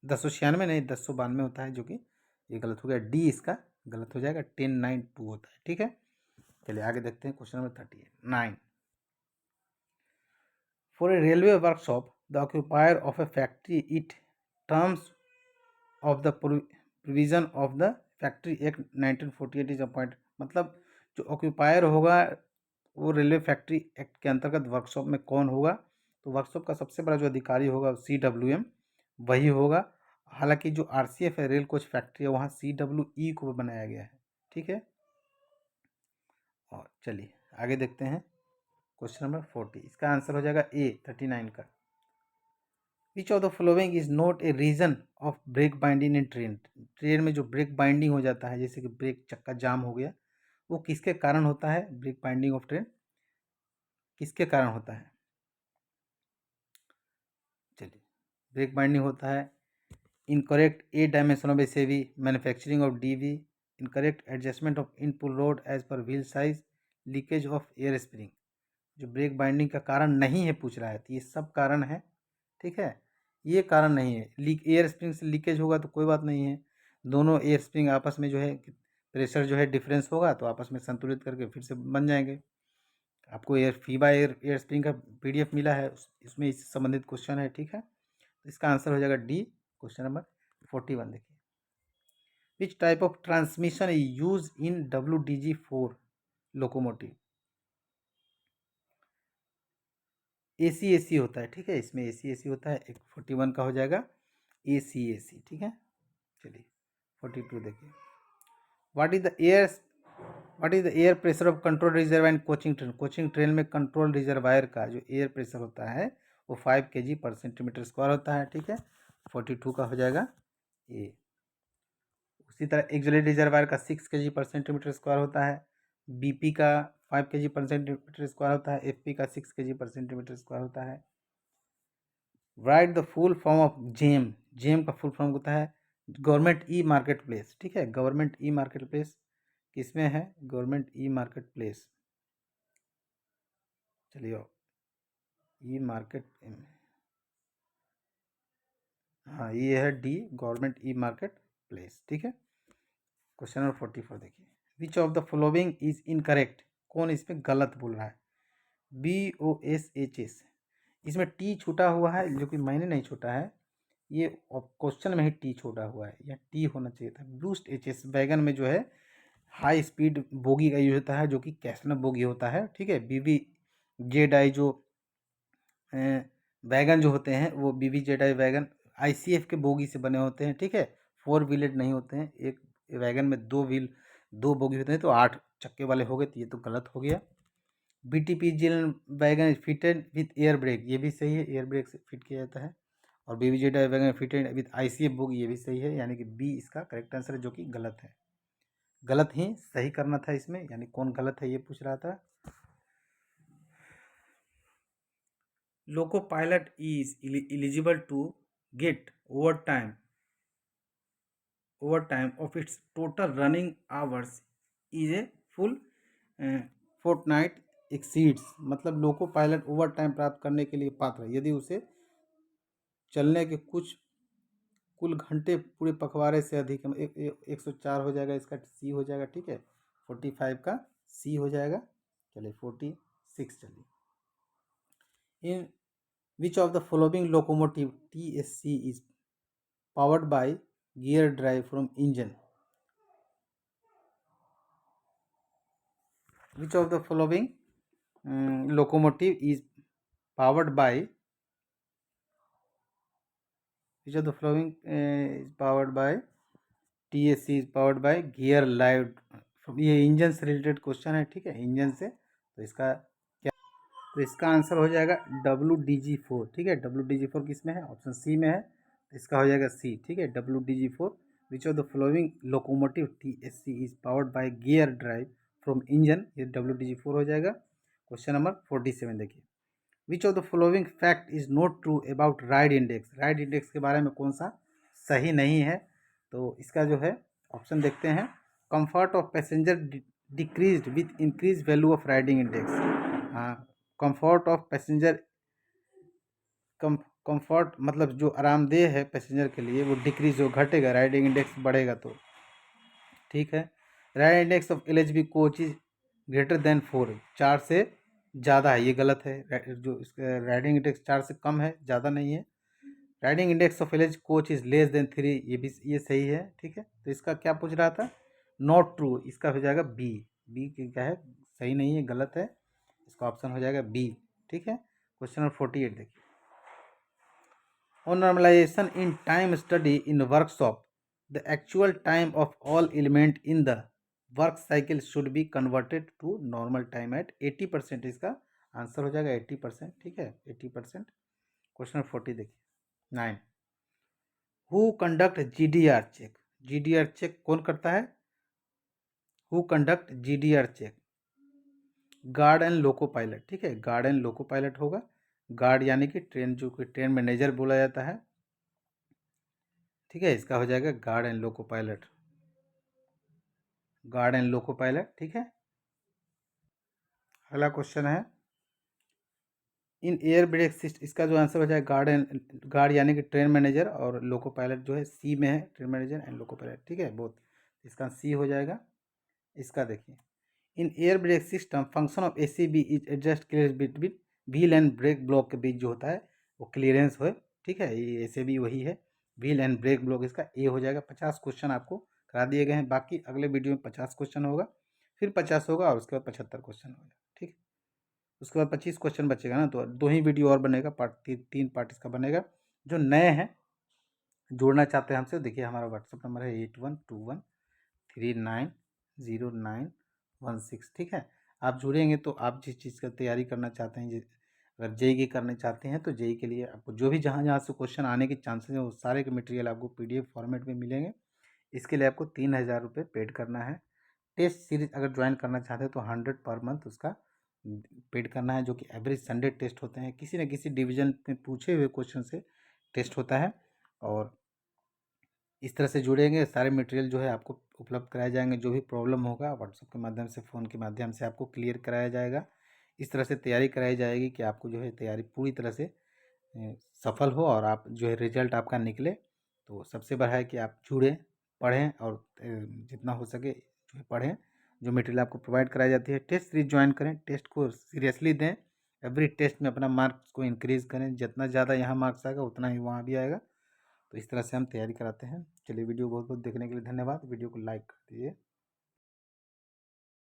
Speaker 1: 1096 नहीं 1092 होता है, जो कि ये गलत हो गया, डी इसका गलत हो जाएगा, 1092 होता है, ठीक है। चलिए आगे देखते हैं question number 39, for a railway workshop the occupier of a factory it terms of the provision of the factory act 1948 is appoint. मतलब जो ऑक्यूपायर होगा वो रेलवे फैक्ट्री एक्ट के अंतर्गत वर्कशॉप में कौन होगा? तो वर्कशॉप का सबसे बड़ा जो अधिकारी होगा CWM वही होगा। हालांकि जो RCF है, रेल कोच फैक्ट्री है, वहाँ CWE को बनाया गया है, ठीक है। और चलिए आगे देखते हैं क्वेश्चन नंबर 40, इसका आंसर हो जाएगा ए 39 का। Which of the following is not a reason of brake binding in train? Train में जो ब्रेक बाइंडिंग हो जाता है, जैसे कि ब्रेक चक्का जाम हो गया, वो किसके कारण होता है? ब्रेक बाइंडिंग ऑफ ट्रेन किसके कारण होता है? ब्रेक बाइंडिंग होता है, incorrect a dimension of SAV, manufacturing of DV, incorrect adjustment of input load as per wheel size, leakage of air spring. जो ब्रेक बाइंडिंग का कारण नहीं है पूछ रहा है, तो ये सब कारण है, ठीक है। ये कारण नहीं है, एयर स्प्रिंग से लीकेज होगा तो कोई बात नहीं है, दोनों एयर स्प्रिंग आपस में जो है प्रेशर जो है डिफरेंस होगा तो आपस में संतुलित करके फिर से बन जाएंगे। आपको फीबा एयर स्प्रिंग का पीडीएफ मिला है, इसमें इससे संबंधित क्वेश्चन है, ठीक है। तो इसका आंसर हो जाएगा डी, क्वेश्चन नंबर 41। देखिए, विच type of transmission use in WDG4 locomotive. AC होता है, ठीक है, इसमें AC होता है। एक 41 का हो जाएगा AC, ठीक है। चलिए 42 देखिए, what is the air pressure of control reservoir in coaching train. Coaching train में कंट्रोल रिजर्वायर का जो एयर प्रेशर होता है वो 5 kg/cm² होता है, ठीक है। 42 का हो जाएगा ए। उसी तरह एक्सिलरी रिजर्वायर का 6 kg/cm² होता है, BP का 5 kg/cm² होता है, FP का 6 kg/cm² होता है। Write the full form of GeM. GeM का फुल फॉर्म होता है गवर्नमेंट ई मार्केट प्लेस, ठीक है। गवर्नमेंट ई मार्केट प्लेस किसमें है, गवर्नमेंट ई मार्केट प्लेस। चलिए ई मार्केट, हाँ ये है D, government e market place, ठीक है। क्वेश्चन नंबर 44 देखिए, which of the following is incorrect. कौन इसमें गलत बोल रहा है। BOSHS, इसमें टी छूटा हुआ है जो कि मैंने नहीं छूटा है, ये क्वेश्चन में ही टी छोटा हुआ है, या टी होना चाहिए था। ब्रूस्ट HS वैगन में जो है हाई स्पीड बोगी का यूज होता है जो कि कैसनर बोगी होता है, ठीक है। BBZI जो वैगन जो होते हैं वो BBZI वैगन ICF के बोगी से बने होते हैं, ठीक है। 4 व्हीलेड नहीं होते हैं, एक वैगन में 2 बोगी होते हैं, तो 8 चक्के वाले हो गए, तो ये तो गलत हो गया। BTPGL wagon fitted with air brake, ये भी सही है, एयर ब्रेक से फिट किया जाता है। और BBZI wagon fitted with ICF bogie, ये भी सही है, यानी कि बी इसका करेक्ट आंसर है, जो कि गलत है। गलत ही सही करना था इसमें, यानी कौन गलत है ये पूछ रहा था। Loco pilot is eligible to get overtime of its total running hours is a full fortnight exceeds, मतलब लोको पायलट ओवर टाइम प्राप्त करने के लिए पात्र है यदि उसे चलने के कुल घंटे पूरे पखवाड़े से अधिक 104 हो जाएगा, इसका सी हो जाएगा, ठीक है। 45 का सी हो जाएगा। चलिए 46, चलिए, in which of the following locomotive TSC is powered by gear drive from engine. Which of the following locomotive is powered by, which of the following is powered by TSC is powered by gear live। ये engine से related question है, ठीक है, engine से। तो इसका क्या, तो इसका आंसर हो जाएगा WDG4, ठीक है। WDG4 किस में है, ऑप्शन सी में है, तो इसका हो जाएगा सी, ठीक है, WDG4। Which of the following locomotive TSC is powered by gear drive from engine, ये WDG4 हो जाएगा। क्वेश्चन नंबर 47 देखिए, which of the following fact is not true about ride index. Ride index के बारे में कौन सा सही नहीं है, तो इसका जो है ऑप्शन देखते हैं। Comfort of passenger decrease with increase value of riding index. हाँ, कंफर्ट ऑफ पैसेंजर, कंफर्ट मतलब जो आरामदेह है पैसेंजर के लिए वो डिक्रीज हो, घटेगा, राइडिंग इंडेक्स बढ़ेगा तो, ठीक है। Ride index of LHB coach is greater than 4, 4 से ज़्यादा है, ये गलत है। जो इसका राइडिंग इंडेक्स 4 से कम है, ज़्यादा नहीं है। Riding index of LH coach is less than 3, ये भी ये सही है, ठीक है। तो इसका क्या पूछ रहा था, नॉट ट्रू, इसका हो जाएगा बी। बी क्या है, सही नहीं है, गलत है, इसका ऑप्शन हो जाएगा बी, ठीक है। क्वेश्चन नंबर 48 देखिए, on normalization in time study in workshop the actual time of all element in the work cycle should be converted to normal time at 80%, इसका आंसर हो जाएगा 80%, ठीक है, 80%। क्वेश्चन 40 देखिए 9, who conduct GDR check. GDR check कौन करता है, who conduct GDR check, guard and loco pilot, ठीक है, गार्ड एंड लोको पायलट होगा। गार्ड यानी कि ट्रेन, जो कि ट्रेन मैनेजर बोला जाता है, ठीक है, इसका हो जाएगा guard and loco pilot, guard and loco pilot. ठीक है, अगला क्वेश्चन है इन एयर ब्रेक सिस्टम, इसका जो आंसर हो जाएगा गार्ड एंड, गार्ड यानी कि ट्रेन मैनेजर, और लोको पायलट जो है सी में है, train manager and loco pilot. ठीक है, बोथ, इसका सी हो जाएगा। इसका देखिए, in air brake system function of ACB is adjust clearance between wheel and brake block के बीच जो होता है वो क्लियरेंस हो। ठीक है, ये ACB वही है, व्हील एंड ब्रेक ब्लॉक, इसका ए हो जाएगा। 50 क्वेश्चन आपको करा दिए गए हैं, बाकी अगले वीडियो में 50 क्वेश्चन होगा, फिर 50 होगा और उसके बाद 75 क्वेश्चन होगा। ठीक है, उसके बाद 25 क्वेश्चन बचेगा ना, तो 2 ही वीडियो और बनेगा, पार्ट 3 पार्ट इसका बनेगा। जो नए हैं जुड़ना चाहते हैं हमसे, देखिए हमारा व्हाट्सअप नंबर है 8121390916। ठीक है, आप जुड़ेंगे तो आप जिस चीज़ का तैयारी करना चाहते हैं, अगर जेई की करना चाहते हैं तो जेई के लिए आपको जो भी जहाँ जहाँ से क्वेश्चन आने के चांसेस हैं वो सारे के मटेरियल आपको PDF फॉर्मेट में मिलेंगे। इसके लिए आपको 3000 रुपये पेड करना है। टेस्ट सीरीज अगर ज्वाइन करना चाहते हैं तो 100 पर मंथ उसका पेड करना है, जो कि एवरी संडे टेस्ट होते हैं, किसी न किसी डिवीजन में पूछे हुए क्वेश्चन से टेस्ट होता है। और इस तरह से जुड़ेंगे, सारे मटेरियल जो है आपको उपलब्ध कराए जाएंगे, जो भी प्रॉब्लम होगा व्हाट्सएप के माध्यम से, फ़ोन के माध्यम से आपको क्लियर कराया जाएगा। इस तरह से तैयारी कराई जाएगी कि आपको जो है तैयारी पूरी तरह से सफल हो और आप जो है रिजल्ट आपका निकले। तो सबसे बड़ा है कि आप जुड़ें, पढ़ें और जितना हो सके जो है पढ़ें, जो मटेरियल आपको प्रोवाइड कराई जाती है। टेस्ट सीरीज ज्वाइन करें, टेस्ट को सीरियसली दें, एवरी टेस्ट में अपना मार्क्स को इंक्रीज़ करें, जितना ज़्यादा यहाँ मार्क्स आएगा उतना ही वहाँ भी आएगा। तो इस तरह से हम तैयारी कराते हैं। चलिए, वीडियो बहुत बहुत देखने के लिए धन्यवाद। वीडियो को लाइक कर दीजिए।